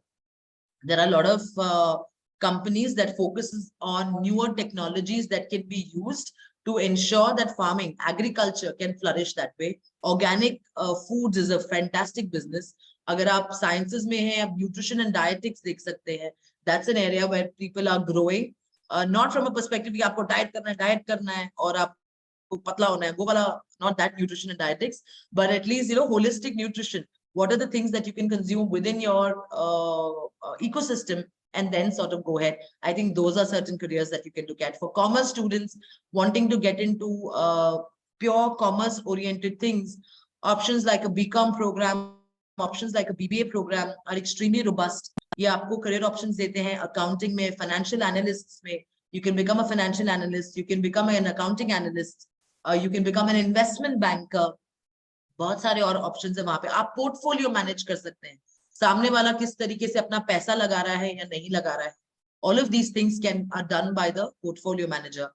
There are a lot of companies that focuses on newer technologies that can be used to ensure that farming, agriculture can flourish that way. Organic foods is a fantastic business. Agar aap sciences mein hai, nutrition and dietetics dekh sakte hain. That's an area where people are growing. Not from a perspective कि आपको diet करना है और आपको पतला होना है, वो वाला, not that nutrition and dietetics, but at least, you know, holistic nutrition. What are the things that you can consume within your ecosystem and then sort of go ahead? I think those are certain careers that you can look at. For commerce students wanting to get into pure commerce oriented things, options like a BCom program, options like a BBA program are extremely robust. ये आपको career options देते हैं accounting में, financial analysts में. You can become a financial analyst, you can become an accounting analyst, you can become an investment banker. बहुत सारे और options है वहां पे. आप portfolio manage कर सकते हैं. सामने वाला किस तरीके से अपना पैसा लगा रहा है या नहीं लगा रहा है. All of these things are done by the portfolio manager.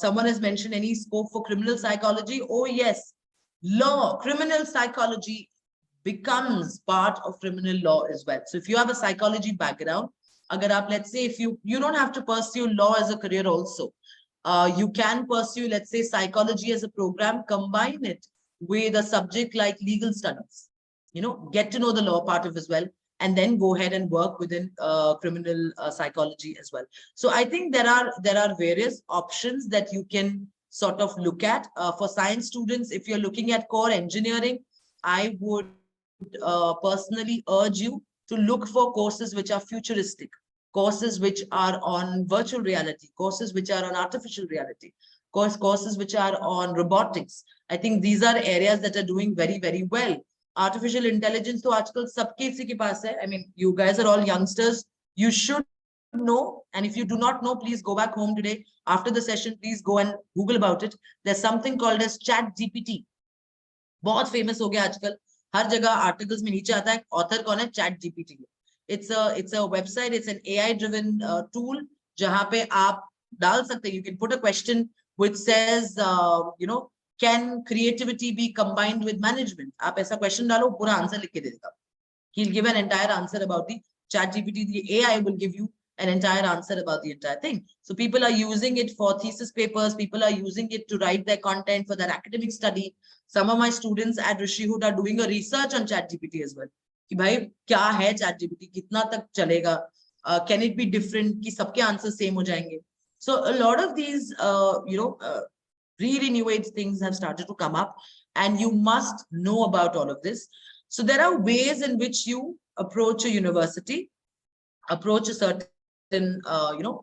Someone has mentioned any scope for criminal psychology. Oh yes, law, criminal psychology becomes part of criminal law as well. So if you have a psychology background, agar aap, let's say, if you don't have to pursue law as a career also, you can pursue, let's say, psychology as a program, combine it with a subject like legal studies, you know, get to know the law part of as well, and then go ahead and work within criminal psychology as well. So I think there are various options that you can sort of look at. For science students, if you're looking at core engineering, I would personally urge you to look for courses which are futuristic, courses which are on virtual reality, courses which are on artificial reality, courses which are on robotics. I think these are areas that are doing very, very well. Artificial intelligence, to aajkal sabke kisi ke paas hai. I mean, you guys are all youngsters. You should know. And if you do not know, please go back home today. After the session, please go and Google about it. There's something called as ChatGPT. बहुत famous हो गया आजकल. हर जगह articles में नीचे आता है author कौन है, ChatGPT. It's a website, it's an AI driven tool जहाँ पे आप डाल सकते हैं. You can put a question which says, you know, can creativity be combined with management? आप ऐसा question डालो, पूरा answer लिख के दे देगा. He'll give an entire answer about the ChatGPT. The AI will give you an entire answer about the entire thing. So people are using it for thesis papers. People are using it to write their content for their academic study. Some of my students at Rishihood are doing a research on ChatGPT as well. कि भाई क्या है ChatGPT, कितना तक चलेगा, can it be different, कि सबके answers same हो जाएंगे. So a lot of these you know really new age things have started to come up, and you must know about all of this. So there are ways in which you approach a university, approach a certain you know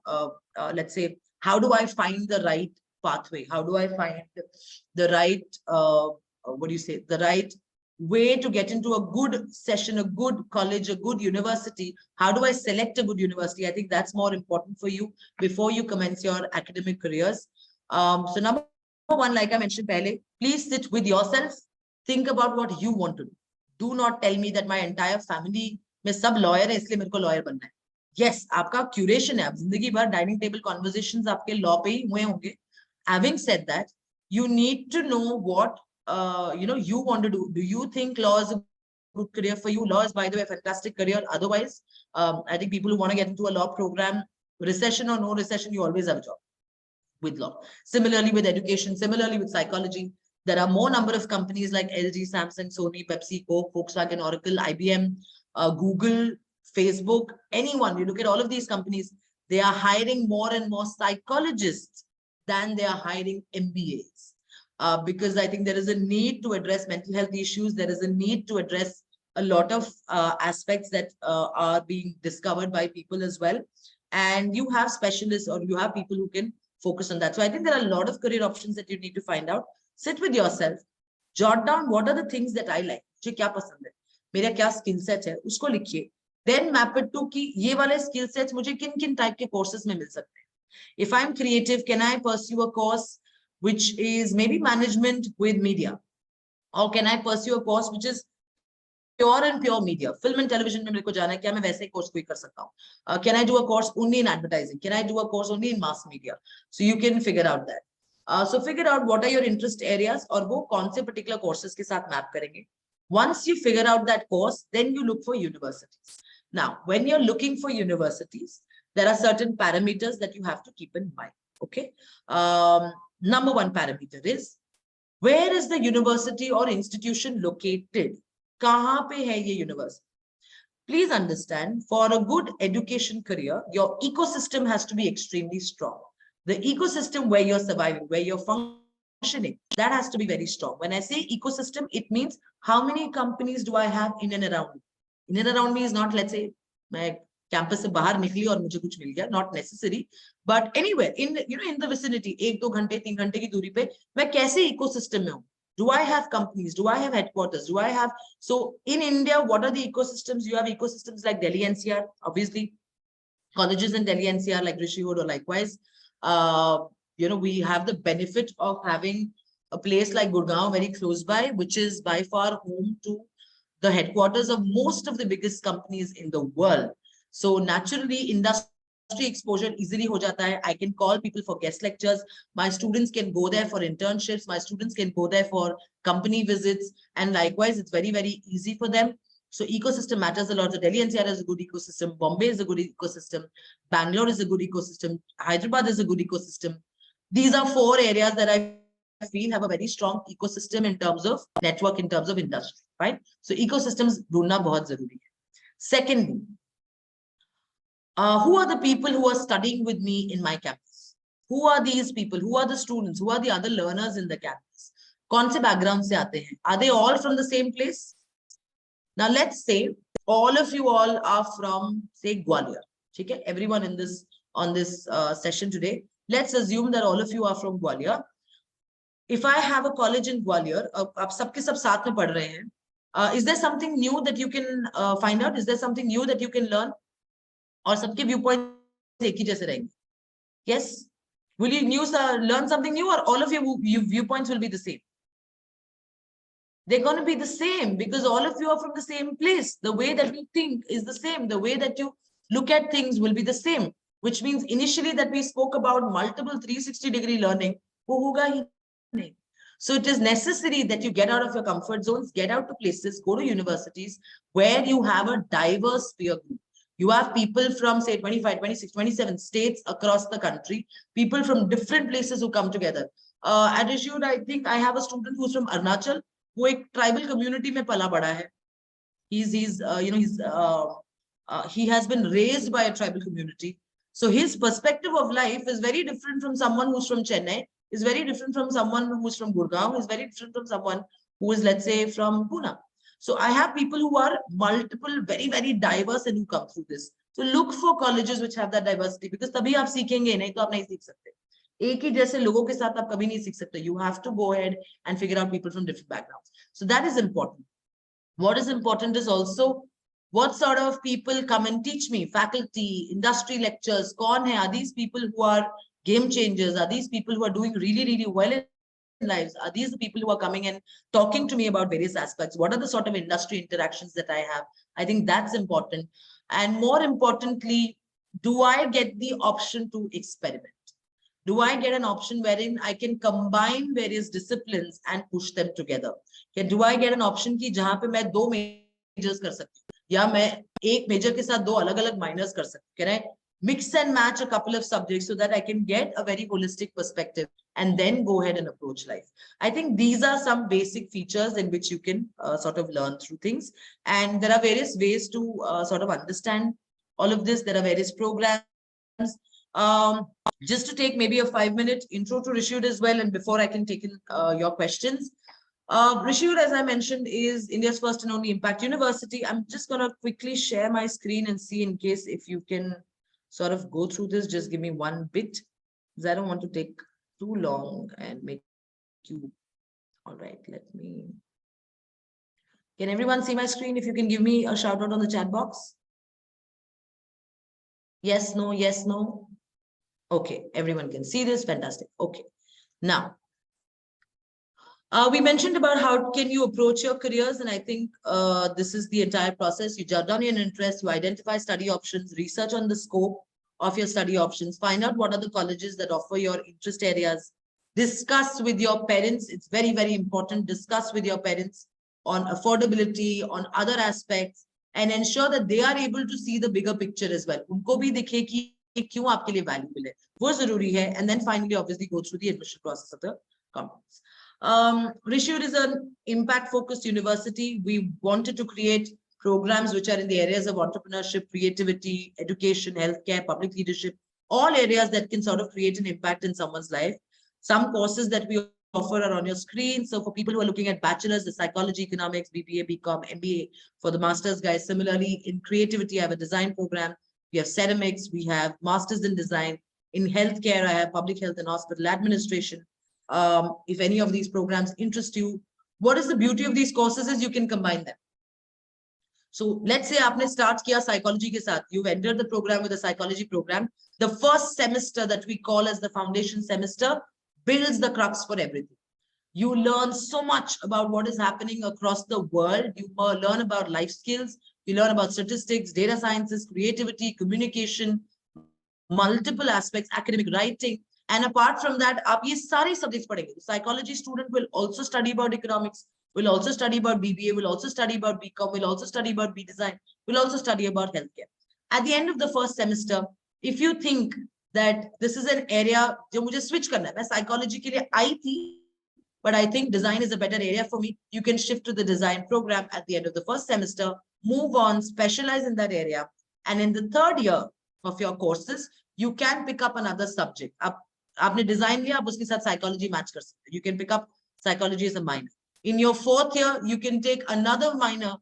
let's say, how do I find the right pathway? How do I find the right what do you say, the right way to get into a good session, a good college, a good university? How do I select a good university? I think that's more important for you before you commence your academic careers. So number one, like I mentioned earlier, please sit with yourself, think about what you want to do. Do not tell me that my entire family में सब lawyer है इसलिए मेरे को lawyer बनना है. Yes, आपका curation है, आप जिंदगी भर dining table conversations आपके law पे ही हुए होंगे. Having said that, you need to know what you know you want to do. Do you think law is a good career for you? Law is, by the way, a fantastic career. Otherwise, I think people who want to get into a law program, recession or no recession, you always have a job with law. Similarly with education, similarly with psychology. There are more number of companies like LG, Samsung, Sony, Pepsi, Coke, Volkswagen, Oracle, IBM, Google, Facebook, anyone. You look at all of these companies, they are hiring more and more psychologists than they are hiring MBAs. Because I think there is a need to address mental health issues. There is a need to address a lot of aspects that are being discovered by people as well. And you have specialists, or you have people who can focus on that. So I think there are a lot of career options that you need to find out. Sit with yourself, jot down what are the things that I like. मुझे क्या पसंद है, मेरा क्या skill set है, उसको लिखिए. Then map it to कि ये वाले skill sets मुझे किन किन type के courses में मिल सकते हैं. If I'm creative, can I pursue a course which is maybe management with media, or can I pursue a course which is pure and pure media, film and television में मेरे को जाना है, क्या मैं वैसे कोर्स कोई कर सकता हूँ? Can I do a course only in advertising? Can I do a course only in mass media? So you can figure out that. So figure out what are your interest areas और वो कौन से particular courses के साथ map करेंगे. Once you figure out that course, then you look for universities. Now, when you're looking for universities, there are certain parameters that you have to keep in mind. Okay. Number one parameter is, where is the university or institution located? Kahan pe hai ye university? Please understand, for a good education career, your ecosystem has to be extremely strong. The ecosystem where you're surviving, where you're functioning, that has to be very strong. When I say ecosystem, it means how many companies do I have in and around me? In and around me is not, let's say, my campus se bahar nikli aur mujhe kuch mil gaya, not necessary, but anywhere in, in the vicinity, 1-2 घंटे 3 घंटे की दूरी पे मैं कैसे ecosystem में हूँ? Do I have companies? Do I have headquarters? Do I have? So in India, what are the ecosystems? You have ecosystems like Delhi NCR, obviously, colleges in Delhi NCR like Rishi Hood or likewise. We have the benefit of having a place like Gurgaon very close by, which is by far home to the headquarters of most of the biggest companies in the world. So naturally, industry exposure easily ho jata hai. I can call people for guest lectures. My students can go there for internships. My students can go there for company visits. And likewise, it's very, very easy for them. So ecosystem matters a lot. So Delhi NCR is a good ecosystem. Bombay is a good ecosystem. Bangalore is a good ecosystem. Hyderabad is a good ecosystem. These are 4 areas that I feel have a very strong ecosystem in terms of network, in terms of industry, right? So ecosystems dhundna bahut zaruri hai. Secondly, who are the people who are studying with me in my campus? Who are these people? Who are the students? Who are the other learners in the campus? कौन से background से आते हैं? Are they all from the same place? Now let's say all of you all are from, say, Gwalior. Okay? Everyone in this on this session today, let's assume that all of you are from Gwalior. If I have a college in Gwalior, आप सबके सब साथ में पढ़ रहे हैं. Is there something new that you can find out? Is there something new that you can learn? और सबके व्यू पॉइंट एक ही जैसे रहेंगे. Yes, will you learn something new, or all of your viewpoints will be the same? They're going to be the same because all of you are from the same place. The way that we think is the same. The way that you look at things will be the same, which means initially that we spoke about multiple 360-degree learning. wo hoga hi nahi. So it is necessary that you get out of your comfort zones, get out to places, go to universities where you have a diverse peer group. You have people from, say, 25, 26, 27 states across the country, people from different places who come together. At Rishud, I think I have a student who's from Arunachal, who एक tribal community में पला बड़ा है. He has been raised by a tribal community. So his perspective of life is very different from someone who's from Chennai, is very different from someone who's from Gurgaon, is very different from someone who is, let's say, from Pune. So I have people who are multiple, very, very diverse and who come through this. So look for colleges which have that diversity, because तभी आप सीखेंगे, नहीं तो आप नहीं सीख सकते. एक ही जैसे लोगों के साथ आप कभी नहीं सीख सकते. You have to go ahead and figure out people from different backgrounds. So that is important. What is important is also what sort of people come and teach me, faculty, industry lectures, kaun hai? Are these people who are game changers? Are these people who are doing really, really well in lives? Are these the people who are coming and talking to me about various aspects? What are the sort of industry interactions that I have? I think that's important. And more importantly, do I get the option to experiment? Do I get an option wherein I can combine various disciplines and push them together? Do I get an option कि जहाँ पे मैं 2 majors कर सकती हूँ, या मैं एक major के साथ 2 अलग-अलग minors कर सकती हूँ? Can I mix and match a couple of subjects so that I can get a very holistic perspective and then go ahead and approach life? I think these are some basic features in which you can sort of learn through things. And there are various ways to sort of understand all of this. There are various programs. Just to take maybe a 5-minute intro to Rishud as well, and before I can take in your questions. Rishud, as I mentioned, is India's first and only Impact University. I'm just going to quickly share my screen and see in case if you can sort of go through this. Just give me one bit, because I don't want to take too long and make you... All right, let me... Can everyone see my screen? If you can give me a shout out on the chat box. Yes, no, yes, no. Okay, everyone can see this. Fantastic. Okay. Now, We mentioned about how can you approach your careers, and I think this is the entire process. You jot down your interest, you identify study options, research on the scope of your study options, find out what are the colleges that offer your interest areas, discuss with your parents. It's very, very important. Discuss with your parents on affordability, on other aspects, and ensure that they are able to see the bigger picture as well. उनको भी दिखे कि क्यों आपके लिए valuable है, वो जरूरी है. And then finally, obviously, go through the admission process of the companies. Rishiyut is an impact-focused university. We wanted to create programs which are in the areas of entrepreneurship, creativity, education, healthcare, public leadership, all areas that can sort of create an impact in someone's life. Some courses that we offer are on your screen. So for people who are looking at bachelor's, the psychology, economics, BBA, BCom, MBA. For the master's guys, similarly, in creativity, I have a design program. We have ceramics. We have masters in design. In healthcare, I have public health and hospital administration. If any of these programs interest you, what is the beauty of these courses is you can combine them. So let's say आपने start किया psychology के साथ, you've entered the program with a psychology program. The first semester that we call as the foundation semester builds the crux for everything. You learn so much about what is happening across the world. You learn about life skills. You learn about statistics, data sciences, creativity, communication, multiple aspects, academic writing. And apart from that, आप ये सारे subjects पढ़ेंगे. The psychology student will also study about economics, will also study about BBA, will also study about BCom, will also study about B design, will also study about healthcare. At the end of the first semester, if you think that this is an area जो मुझे switch करना है, मैं psychology के लिए आई थी, but I think design is a better area for me, you can shift to the design program at the end of the first semester, move on, specialize in that area. And in the third year of your courses, you can pick up another subject. आपने design लिया, आप उसके साथ psychology match कर सकते. You can pick up psychology as a minor. In your fourth year, you can take another minor,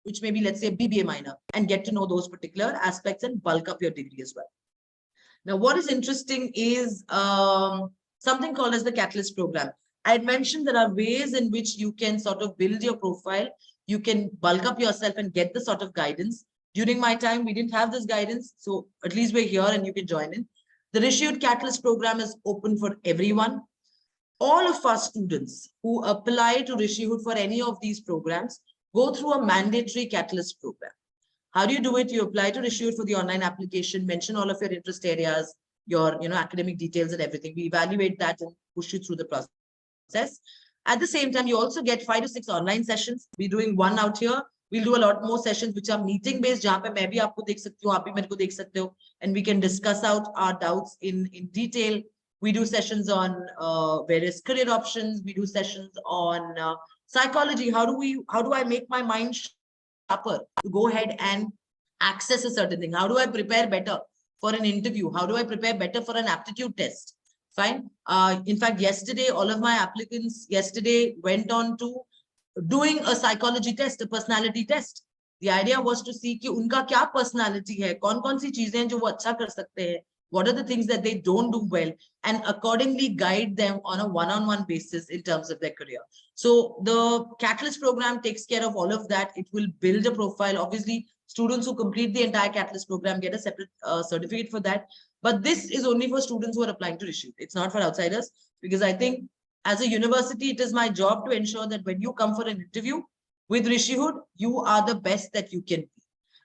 which may be, let's say, a BBA minor, and get to know those particular aspects and bulk up your degree as well. Now, what is interesting is something called as the Catalyst program. I had mentioned there are ways in which you can sort of build your profile. You can bulk up yourself and get the sort of guidance. During my time, we didn't have this guidance. So at least we're here and you can join in. The Rishiyut Catalyst program is open for everyone. All of our students who apply to Rishiyut for any of these programs go through a mandatory Catalyst program. How do you do it? You apply to Rishiyut for the online application, mention all of your interest areas, your academic details and everything. We evaluate that and push you through the process. At the same time, you also get 5 to 6 online sessions. We're doing one out here. We'll do a lot more sessions which are meeting based, जहाँ पे मैं भी आपको देख सकती हूँ, आप भी मेरे को देख सकते हो, and we can discuss out our doubts in detail. We do sessions on various career options. We do sessions on psychology. How do I make my mind sharper to go ahead and access a certain thing? How do I prepare better for an interview? How do I prepare better for an aptitude test? Fine. In fact, yesterday, all of my applicants went on to doing a psychology test, a personality test. The idea was to see कि उनका क्या personality है, कौन-कौन सी चीजें जो वो अच्छा कर सकते हैं, what are the things that they don't do well, and accordingly guide them on a one-on-one basis in terms of their career. So the Catalyst program takes care of all of that. It will build a profile. Obviously, students who complete the entire Catalyst program get a separate certificate for that. But this is only for students who are applying to Rishiyut. It's not for outsiders, because I think as a university, it is my job to ensure that when you come for an interview with Rishiyut, you are the best that you can be.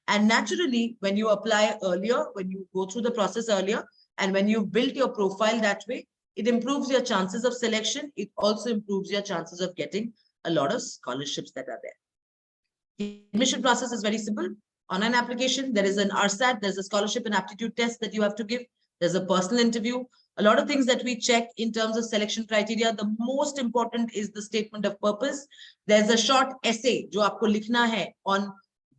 And naturally, when you apply earlier, when you go through the process earlier, and when you've built your profile that way, it improves your chances of selection. It also improves your chances of getting a lot of scholarships that are there. The admission process is very simple. Online application, there is an RSAT, there's a scholarship and aptitude test that you have to give. There's a personal interview. A lot of things that we check in terms of selection criteria. The most important is the statement of purpose. There's a short essay जो आपको लिखना है on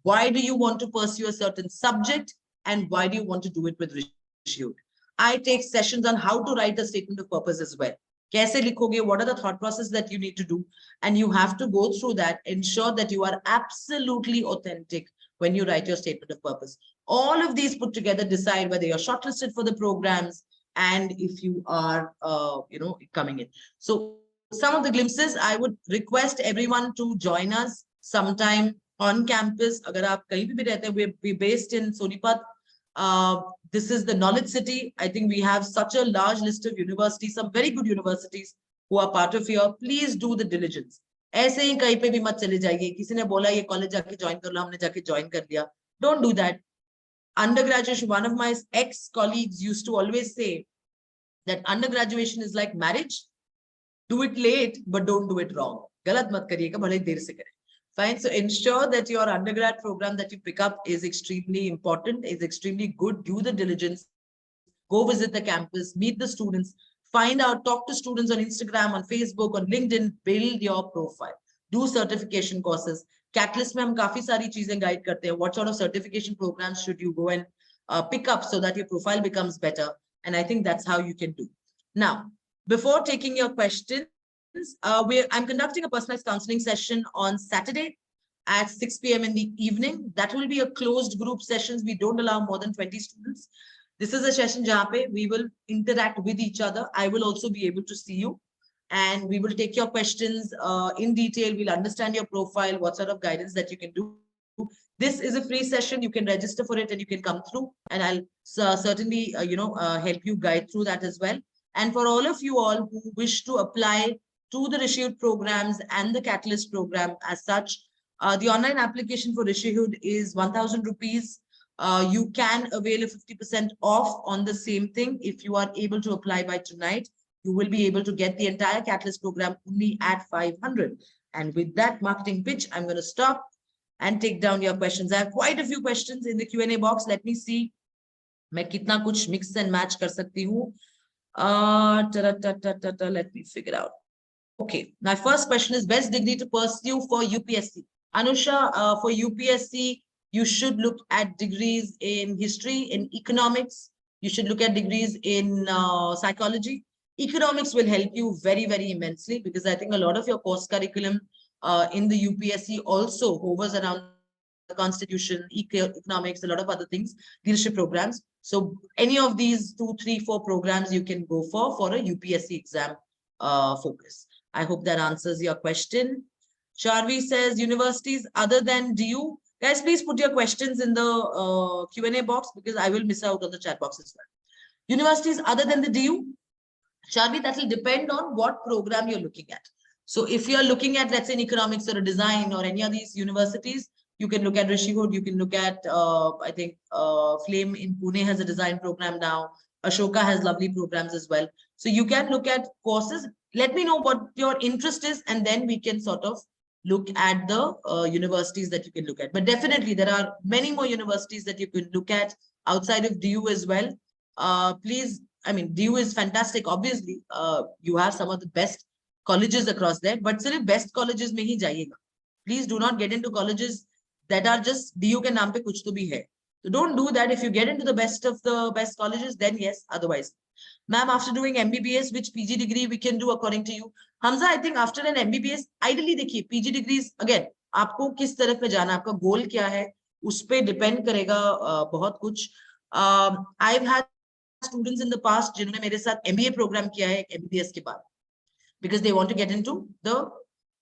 why do you want to pursue a certain subject and why do you want to do it with Rishiyut. I take sessions on how to write a statement of purpose as well. कैसे लिखोगे? What are the thought process that you need to do? And you have to go through that, ensure that you are absolutely authentic when you write your statement of purpose. All of these put together decide whether you're shortlisted for the programs and if you are, coming in. So some of the glimpses, I would request everyone to join us sometime on campus. Agar aap kahin bhi rehte hain, we're based in Sonipat. This is the knowledge city. I think we have such a large list of universities, some very good universities who are part of your, please do the diligence. ऐसे ही कहीं पे भी मत चले जाइए, किसी ने बोला ये कॉलेज जाके ज्वाइन कर लो, हमने जाके ज्वाइन कर लिया. Don't do that. Undergraduation, one of my ex-colleagues used to always say that undergraduation is like marriage. Do it late, but don't do it wrong. गलत मत करिएगा, भले देर से करें. Fine. So ensure that your undergrad program that you pick up is extremely important, is extremely good. Do the diligence. Go visit the campus, meet the students, find out, talk to students on Instagram, on Facebook, on LinkedIn, build your profile. Do certification courses. Catalyst में हम काफी सारी चीजें guide करते हैं. What sort of certification programs should you go and pick up so that your profile becomes better? And I think that's how you can do. Now, before taking your questions, I'm conducting a personalized counseling session on Saturday at 6 p.m. in the evening. That will be a closed group sessions. We don't allow more than 20 students. This is a session where we will interact with each other. I will also be able to see you and we will take your questions in detail. We'll understand your profile, what sort of guidance that you can do. This is a free session. You can register for it and you can come through and I'll certainly, help you guide through that as well. And for all of you all who wish to apply to the Rishihood programs and the Catalyst program as such, the online application for Rishihood is 1,000 rupees. You can avail a 50% off on the same thing. If you are able to apply by tonight, you will be able to get the entire Catalyst program only at 500. And with that marketing pitch, I'm going to stop and take down your questions. I have quite a few questions in the Q&A box. Let me see. मैं कितना कुछ mix and match कर सकती हूँ. Let me figure out. Okay, my first question is best degree to pursue for UPSC. Anusha, for UPSC, you should look at degrees in history, in economics. You should look at degrees in psychology. Economics will help you very, very immensely because I think a lot of your course curriculum in the UPSC also hovers around the constitution, economics, a lot of other things, leadership programs. So any of these 2, 3, 4 programs you can go for a UPSC exam focus. I hope that answers your question. Sharvi says universities other than DU. Guys, please put your questions in the Q&A box because I will miss out on the chat box as well. Universities other than the DU. Sharvi, that will depend on what program you're looking at. So if you're looking at, let's say, in economics or a design or any of these universities, you can look at Rishihood. You can look at, I think, Flame in Pune has a design program now. Ashoka has lovely programs as well. So you can look at courses. Let me know what your interest is, and then we can sort of look at the universities that you can look at. But definitely, there are many more universities that you can look at outside of DU as well. Please, I mean, DU is fantastic. Obviously, you have some of the best colleges across there, but still best colleges mein hi jayega. Please do not get into colleges that are just DU ke naam pe kuch to bhi hai. So don't do that. If you get into the best of the best colleges, then yes, otherwise. Ma'am, after doing MBBS, which PG degree we can do according to you? Hamza, I think after an MBBS, ideally देखिए PG degrees, again, आपको किस तरफ पे जाना है, आपका goal क्या है, उस पे depend करेगा बहुत कुछ. I've had students in the past जिन्होंने मेरे साथ MBA program किया है MBBS के बाद, because they want to get into the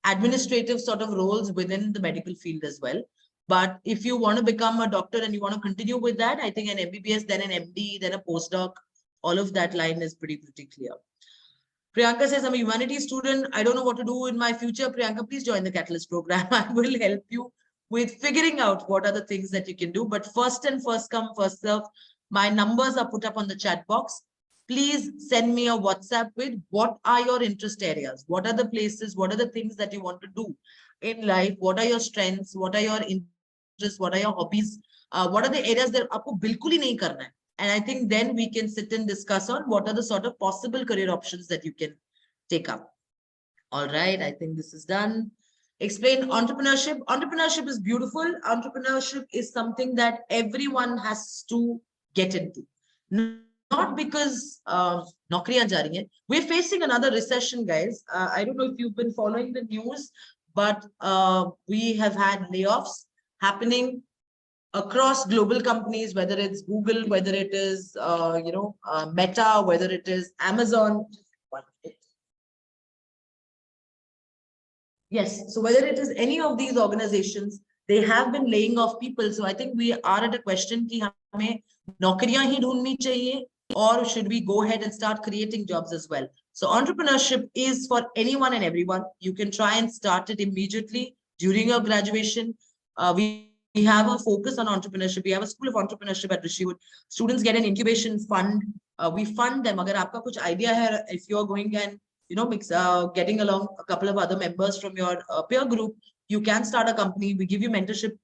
administrative sort of roles within the medical field as well. But if you want to become a doctor and you want to continue with that, I think an MBBS, then an MD, then a postdoc, all of that line is pretty clear. Priyanka says, I'm a humanities student. I don't know what to do in my future. Priyanka, please join the Catalyst program. I will help you with figuring out what are the things that you can do. But first come, first serve. My numbers are put up on the chat box. Please send me a WhatsApp with what are your interest areas? What are the places? What are the things that you want to do in life? What are your strengths? What are your interests? What are your hobbies? What are the areas that aapko bilkul hi nahi karna hai? And I think then we can sit and discuss on what are the sort of possible career options that you can take up. All right, I think this is done. Explain entrepreneurship. Entrepreneurship is beautiful. Entrepreneurship is something that everyone has to get into. Not because naukriyan ja rahi hain. We're facing another recession, guys. I don't know if you've been following the news, but we have had layoffs happening across global companies, whether it's Google, whether it is, Meta, whether it is Amazon. Yes, so whether it is any of these organizations, they have been laying off people. So I think we are at a question ki hame naukriyan hi dhoondni chahiye, or should we go ahead and start creating jobs as well? So entrepreneurship is for anyone and everyone. You can try and start it immediately during your graduation. We have a focus on entrepreneurship. We have a school of entrepreneurship at Rishihood. Students get an incubation fund. We fund them. Agar aapka kuch idea hai, if you're going and getting along a couple of other members from your peer group, you can start a company. We give you mentorship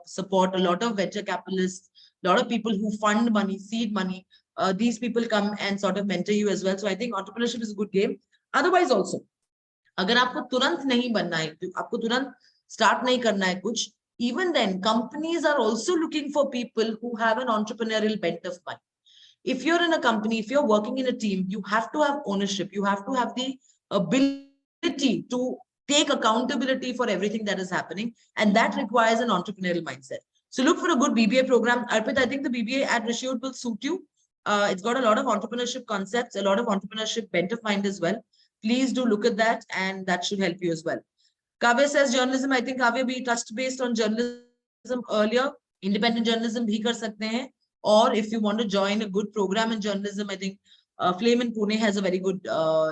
support, a lot of venture capitalists, a lot of people who fund money, seed money. These people come and sort of mentor you as well. So I think entrepreneurship is a good game. Otherwise also, अगर आपको तुरंत नहीं बनना है, आपको तुरंत start नहीं करना है कुछ, even then companies are also looking for people who have an entrepreneurial bent of mind. If you're in a company, if you're working in a team, you have to have ownership. You have to have the ability to take accountability for everything that is happening. And that requires an entrepreneurial mindset. So look for a good BBA program. Arpit, I think the BBA at Rishihood will suit you. It's got a lot of entrepreneurship concepts, a lot of entrepreneurship bent of mind as well. Please do look at that, and that should help you as well. Kavya says journalism. I think Kavya, we touched based on journalism earlier. Independent journalism bhi kar sakte hain. Or if you want to join a good program in journalism, I think Flame in Pune has a very good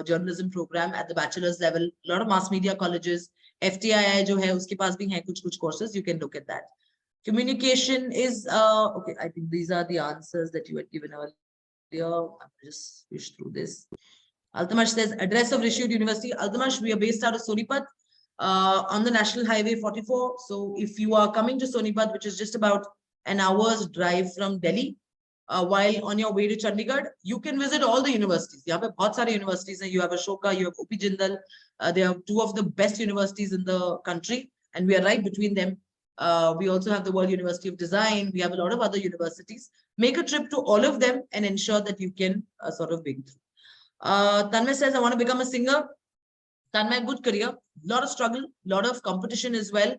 journalism program at the bachelor's level. A lot of mass media colleges, FTII jo hai, uske paas bhi hai kuch courses. You can look at that. Communication is, okay, I think these are the answers that you had given earlier. I'll just push through this. Altamash says, address of Rishihood University. Altamash, we are based out of Sonipat on the National Highway 44. So if you are coming to Sonipat, which is just about an hour's drive from Delhi, while on your way to Chandigarh, you can visit all the universities. You have बहुत सारे universities. You have Ashoka, you have UP Jindal. They are two of the best universities in the country, and we are right between them. We also have the World University of Design. We have a lot of other universities. Make a trip to all of them and ensure that you can sort of break through. Tanmay says, I want to become a singer. Tanmay, good career. Lot of struggle, lot of competition as well.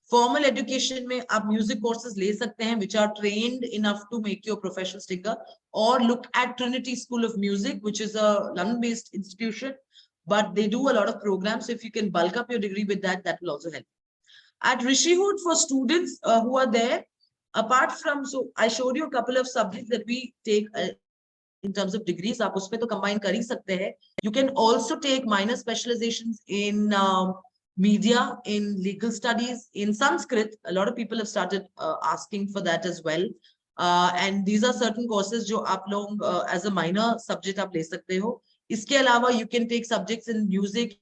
Formal education में आप music courses ले सकते हैं, which are trained enough to make you a professional singer, or look at Trinity School of Music, which is a London-based institution, but they do a lot of programs. So if you can bulk up your degree with that, that will also help. At Rishihood, for students who are there, apart from, so I showed you a couple of subjects that we take in terms of degrees. आप उसमें तो combine कर ही सकते हैं. You can also take minor specializations in media, in legal studies, in Sanskrit. A lot of people have started asking for that as well. And these are certain courses जो आप लोग as a minor subject आप ले सकते हो. इसके अलावा you can take subjects in music,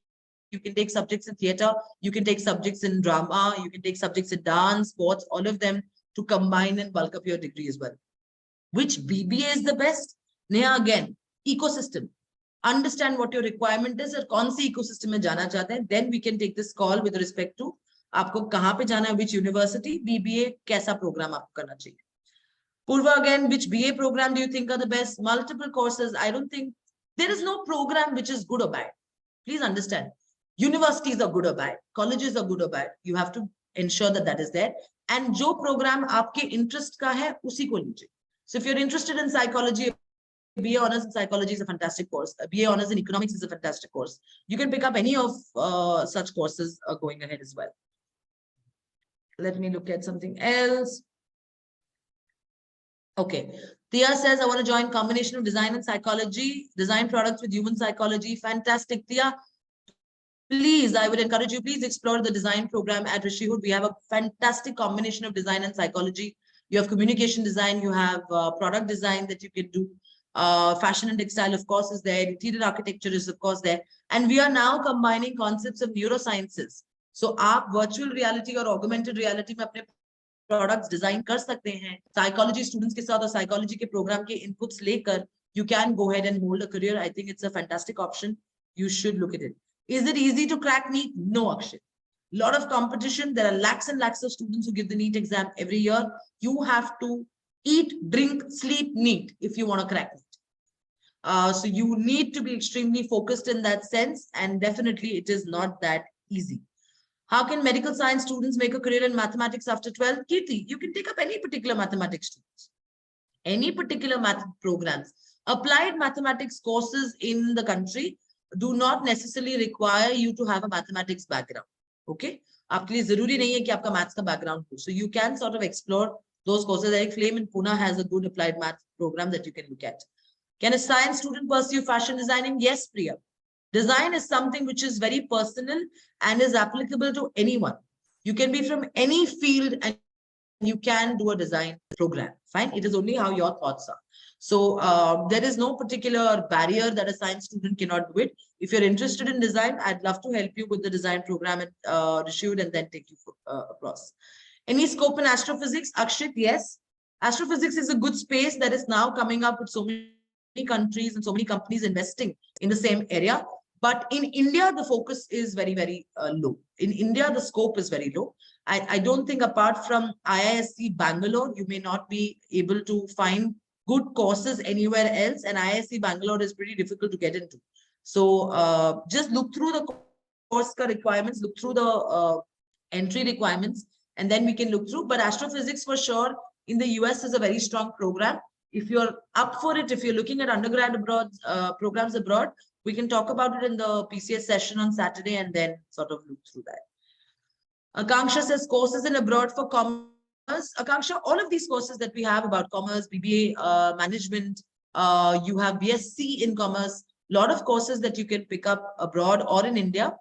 you can take subjects in theater, you can take subjects in drama, you can take subjects in dance, sports, all of them to combine and bulk up your degree as well. Which BBA is the best? Neha, again, ecosystem. Understand what your requirement is और कौन सी ecosystem में जाना चाहते हैं. Then we can take this call with respect to आपको कहाँ पे जाना है, which university, BBA कैसा program आपको करना चाहिए. Purva, again, which BA program do you think are the best? Multiple courses. I don't think there is no program which is good or bad. Please understand. Universities are good or bad. Colleges are good or bad. You have to ensure that that is there. And जो program आपके interest का है, उसी को लीजिए. So if you're interested in psychology, BA Honors in Psychology is a fantastic course. BA Honors in Economics is a fantastic course. You can pick up any of such courses going ahead as well. Let me look at something else. Okay. Tia says, I want to join combination of design and psychology, design products with human psychology. Fantastic. Tia, please, I would encourage you, please explore the design program at Rishihood. We have a fantastic combination of design and psychology. You have communication design, you have product design that you can do. Fashion and textile, of course, is there. Interior architecture is, of course, there. And we are now combining concepts of neurosciences. So, आप virtual reality or augmented reality में अपने products design कर सकते हैं. Psychology students के साथ और psychology के program के inputs लेकर, you can go ahead and mold a career. I think it's a fantastic option. You should look at it. Is it easy to crack NEET? No, Akshay. Lot of competition. There are lakhs and lakhs of students who give the NEET exam every year. You have to eat, drink, sleep NEET if you want to crack it. So you need to be extremely focused in that sense, and definitely it is not that easy. How can medical science students make a career in mathematics after 12? Kirti, you can take up any particular mathematics students, any particular math programs. Applied mathematics courses in the country do not necessarily require you to have a mathematics background. Okay? आपके लिए जरूरी नहीं है कि आपका maths का background हो. So you can sort of explore those courses. Like Flame in Pune has a good applied math program that you can look at. Can a science student pursue fashion designing? Yes, Priya. Design is something which is very personal and is applicable to anyone. You can be from any field and you can do a design program. Fine. It is only how your thoughts are. So there is no particular barrier that a science student cannot do it. If you're interested in design, I'd love to help you with the design program at Rishud and then take you across. Any scope in astrophysics? Akshit, yes. Astrophysics is a good space that is now coming up with so many countries and so many companies investing in the same area. But in India, the focus is very, very low. In India, the scope is very low. I don't think apart from IISc Bangalore, you may not be able to find good courses anywhere else. And IISc Bangalore is pretty difficult to get into. So just look through the course requirements, look through the entry requirements, and then we can look through. But astrophysics for sure in the US is a very strong program. If you're up for it, if you're looking at undergrad abroad, programs abroad, we can talk about it in the PCS session on Saturday and then sort of look through that. Akanksha says courses in abroad for commerce. Akanksha, all of these courses that we have about commerce, BBA, management, you have BSc in commerce, a lot of courses that you can pick up abroad or in India.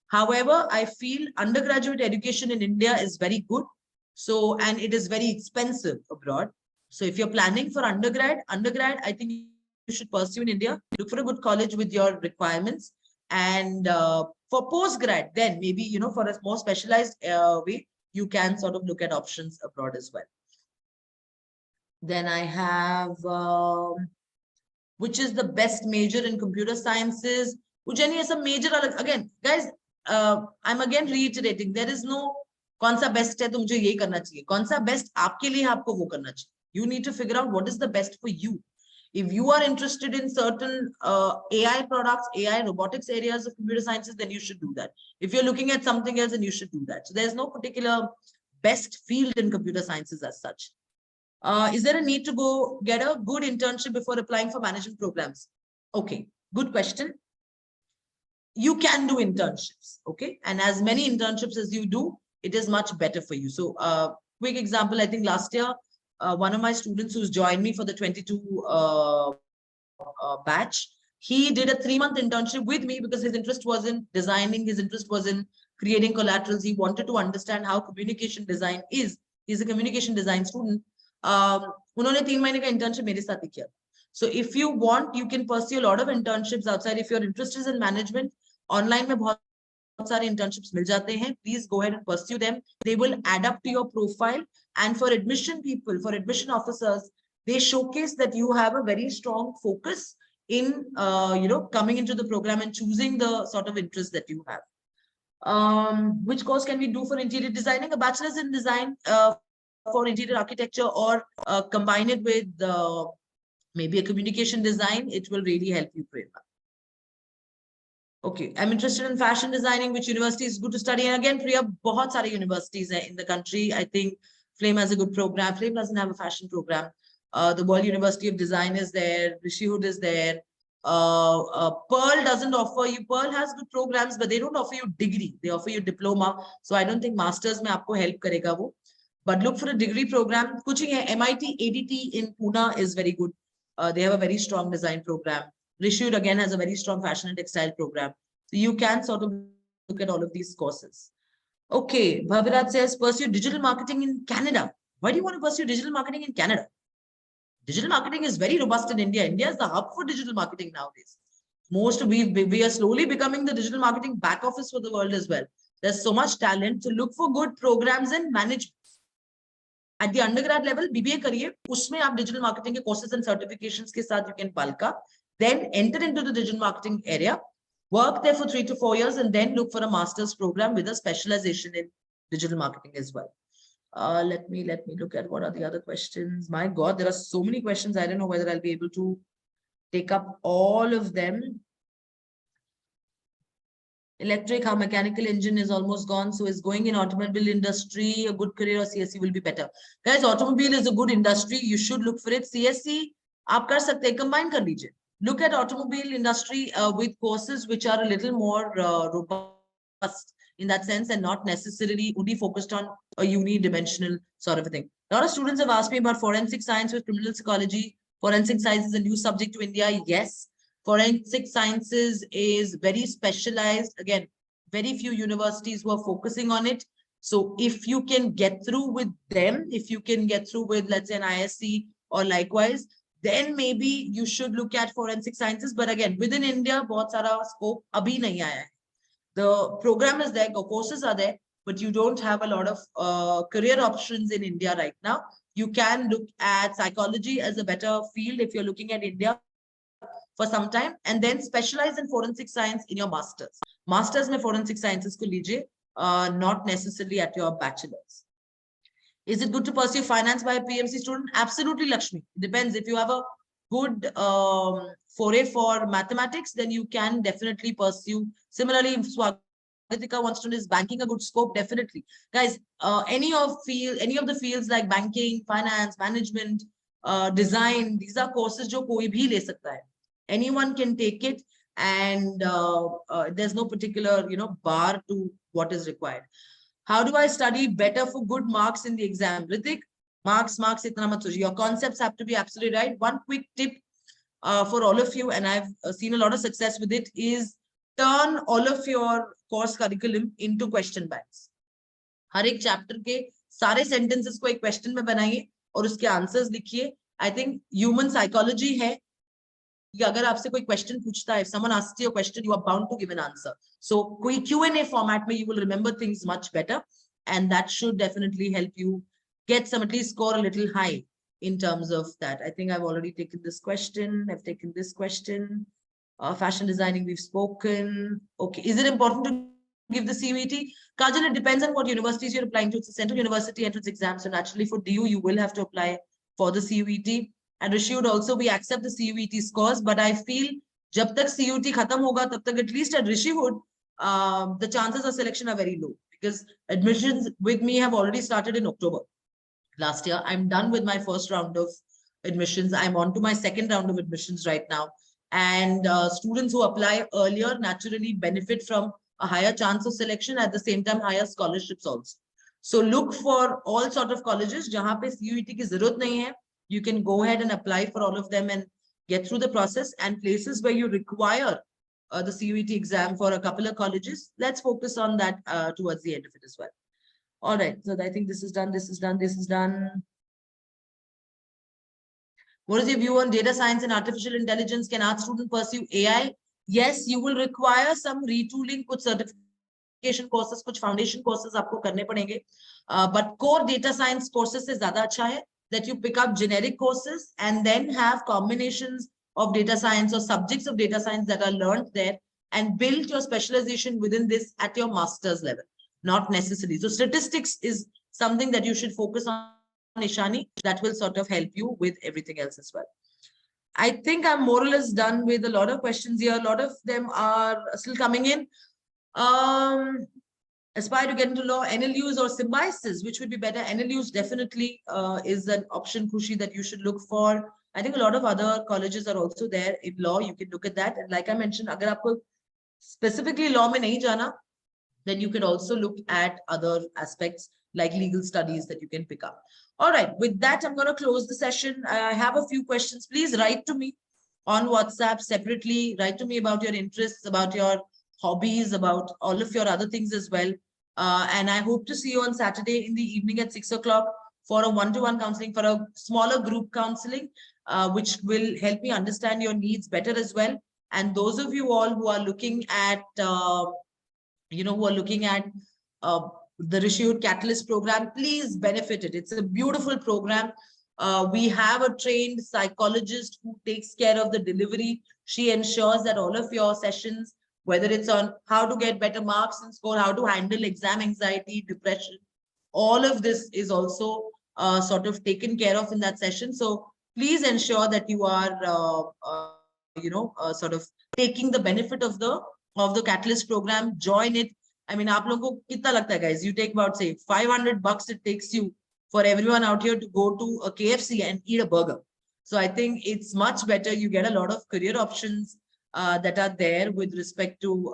However, I feel undergraduate education in India is very good. So, and it is very expensive abroad. So if you're planning for undergrad, I think you should pursue in India. Look for a good college with your requirements. And for postgrad, then maybe, you know, for a more specialized way, you can sort of look at options abroad as well. Then I have, which is the best major in computer sciences? Ujjani is a major, again, guys, I'm again reiterating, there is no कौन सा best है तो मुझे यही करना चाहिए कौन सा बेस्ट आपके लिए आपको वो करना चाहिए you need to figure out what is the best for you. If you are interested in certain AI products, AI robotics areas of computer sciences, then you should do that. If you're looking at something else, then you should do that. So there's no particular best field in computer sciences as such. Is there a need to go get a good internship before applying for management programs? Okay, good question. You can do internships, okay? And as many internships as you do, it is much better for you. So quick example, I think last year, one of my students who's joined me for the 22 batch, he did a 3-month internship with me because his interest was in designing, his interest was in creating collaterals. He wanted to understand how communication design is. He's a communication design student. उन्होंने 3 महीने का internship मेरे साथ ही किया. So if you want, you can pursue a lot of internships outside. If your interest is in management, online में बहुत सारे internships मिल जाते हैं. Please go ahead and pursue them. They will add up to your profile. And for admission people, for admission officers, they showcase that you have a very strong focus in, you know, coming into the program and choosing the sort of interest that you have. Which course can we do for interior designing? A bachelor's in design for interior architecture, or combine it with maybe a communication design. It will really help you, Prerna. Okay, I'm interested in fashion designing. Which university is good to study? And again, Priya, बहुत सारे universities in the country. I think Flame has a good program. Flame doesn't have a fashion program. The World University of Design is there. Rishi Hood is there. Pearl doesn't offer you. Pearl has good programs, but they don't offer you degree. They offer you diploma. So I don't think masters में आपको help करेगा वो. But look for a degree program. कुछ ही है. MIT ADT in Pune is very good. They have a very strong design program. Rishi Hood again has a very strong fashion and textile program. So you can sort of look at all of these courses. Okay, Bhavirat says, pursue digital marketing in Canada. Why do you want to pursue digital marketing in Canada? Digital marketing is very robust in India. India is the hub for digital marketing nowadays. We are slowly becoming the digital marketing back office for the world as well. There's so much talent to look for good programs in management. At the undergrad level, BBA करिए, उसमें आप digital marketing के courses and certifications के साथ you can bulk up. Then enter into the digital marketing area, work there for 3 to 4 years, and then look for a master's program with a specialization in digital marketing as well. Let me look at what are the other questions. My God, there are so many questions. I don't know whether I'll be able to take up all of them. Electric, how mechanical engine is almost gone. So is going in automobile industry a good career, or CSE will be better? Guys, automobile is a good industry. You should look for it. CSE, आप कर सकते हैं, combine कर लीजिए. Look at automobile industry with courses which are a little more robust in that sense, and not necessarily only focused on a unidimensional sort of a thing. A lot of students have asked me about forensic science with criminal psychology. Forensic science is a new subject to India. Yes. Forensic sciences is very specialized. Again, very few universities who are focusing on it. So if you can get through with them, if you can get through with, let's say, an ISC or likewise, then maybe you should look at forensic sciences. But again, within India, bahut sara scope abhi nahi aaya hai. The program is there, courses are there, but you don't have a lot of career options in India right now. You can look at psychology as a better field if you're looking at India for some time, and then specialize in forensic science in your masters. Masters mein forensic sciences ko lijiye, not necessarily at your bachelor's. Is it good to pursue finance by a PMC student? Absolutely, Lakshmi. Depends. If you have a good foray for mathematics, then you can definitely pursue. Similarly, if Swagatika wants to know, is banking a good scope? Definitely. Guys, any of the fields like banking, finance, management, design, these are courses jo koi bhi le sakta hai. Anyone can take it, and there's no particular, bar to what is required. How do I study better for good marks in the exam? Ritik, marks, itna mat sochiye. Your concepts have to be absolutely right. One quick tip for all of you, and I've seen a lot of success with it, is turn all of your course curriculum into question banks. हर एक chapter के सारे sentences को एक question में बनाइए और उसके answers लिखिए. I think human psychology है. अगर आपसे कोई क्वेश्चन पूछता है, if someone asks you a question, you are bound to give an answer. So कोई Q&A format में you will remember things much better, and that should definitely help you get some, at least score a little high in terms of that. I think I've already taken this question. I've taken this question. Fashion designing, we've spoken. Okay, is it important to give the CUET? Kajal, it depends on what universities you're applying to. It's a central university entrance exam, so naturally for DU, you will have to apply for the CUET. And Rishi would also, we accept the CUET scores, but I feel jab tak CUET khatam hoga, tab tak at least at Rishi Wood, the chances of selection are very low, because admissions with me have already started in October last year. I'm done with my first round of admissions. I'm on to my second round of admissions right now. And students who apply earlier naturally benefit from a higher chance of selection, at the same time higher scholarships also. So look for all sort of colleges jahan pe CUET ki zarurat nahi hai. You can go ahead and apply for all of them and get through the process. And places where you require the CUET exam for a couple of colleges, let's focus on that towards the end of it as well. All right, so I think this is done, this is done, this is done. What is your view on data science and artificial intelligence? Can art students pursue AI? Yes, you will require some retooling, kuch certification courses, kuch foundation courses aapko karne padenge. But core data science courses se zyada acha hai that you pick up generic courses and then have combinations of data science or subjects of data science that are learned there, and build your specialization within this at your master's level, not necessarily. So statistics is something that you should focus on, Ishani. That will sort of help you with everything else as well. I think I'm more or less done with a lot of questions here. A lot of them are still coming in. Aspire to get into law, NLUs or symbiosis, which would be better? NLUs definitely is an option, Khushi, that you should look for. I think a lot of other colleges are also there in law. You can look at that. And like I mentioned, agar aapko specifically law mein nahi jana, then you can also look at other aspects like legal studies that you can pick up. All right, with that, I'm going to close the session. I have a few questions. Please write to me on WhatsApp separately. Write to me about your interests, about your hobbies, about all of your other things as well. And I hope to see you on Saturday in the evening at 6 o'clock for a one-to-one counseling, for a smaller group counseling, which will help me understand your needs better as well. And those of you all who are looking at, who are looking at the Rishi Wood Catalyst program, please benefit it. It's a beautiful program. We have a trained psychologist who takes care of the delivery. She ensures that all of your sessions, whether it's on how to get better marks and score, how to handle exam anxiety, depression, all of this is also sort of taken care of in that session. So please ensure that you are, sort of taking the benefit of the Catalyst program. Join it. I mean, aap logo ko kitna lagta hai, guys? You take about, say, $500 it takes you for everyone out here to go to a KFC and eat a burger. So I think it's much better. You get a lot of career options that are there with respect to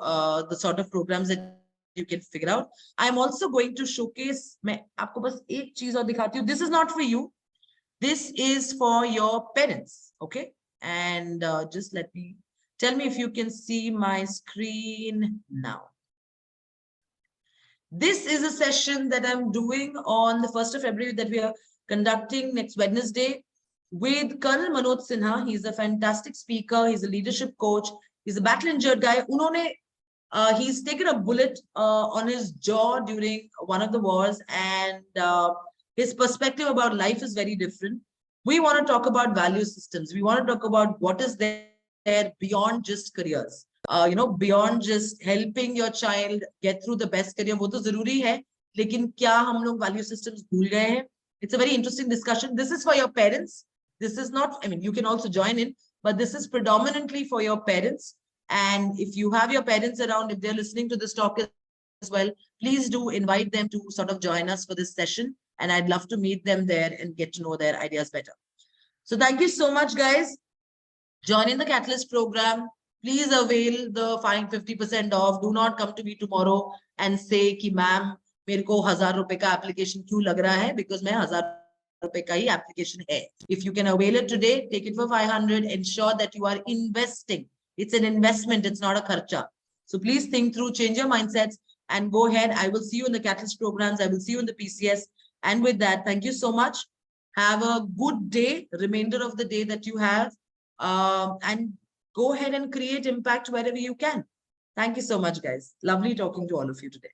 the sort of programs that you can figure out. I'm also going to showcase, मैं आपको बस एक चीज और दिखाती हूँ. This is not for you. This is for your parents. Okay. And just tell me if you can see my screen now. This is a session that I'm doing on the 1st of February that we are conducting next Wednesday with Colonel Manoj Sinha. He's a fantastic speaker. He's a leadership coach. He's a battle injured guy. He's taken a bullet on his jaw during one of the wars, and his perspective about life is very different. We want to talk about value systems. We want to talk about what is there beyond just careers. Beyond just helping your child get through the best career, वो तो जरूरी है, लेकिन क्या हम लोग value systems भूल गए हैं? It's a very interesting discussion. This is for your parents. This is not, I mean, you can also join in, but this is predominantly for your parents. And if you have your parents around, if they're listening to this talk as well, please do invite them to sort of join us for this session. And I'd love to meet them there and get to know their ideas better. So thank you so much, guys. Join in the Catalyst program. Please avail the 50% off. Do not come to me tomorrow and say कि ma'am मेरे को 1000 रुपए का application क्यों लग रहा है, because मैं 1000 रुपए का ही application है. If you can avail it today, take it for 500. Ensure that you are investing. It's an investment. It's not a kharcha. So please think through, change your mindsets, and go ahead. I will see you in the Catalyst programs. I will see you in the PCS. And with that, thank you so much. Have a good day, remainder of the day that you have. And go ahead and create impact wherever you can. Thank you so much, guys. Lovely talking to all of you today.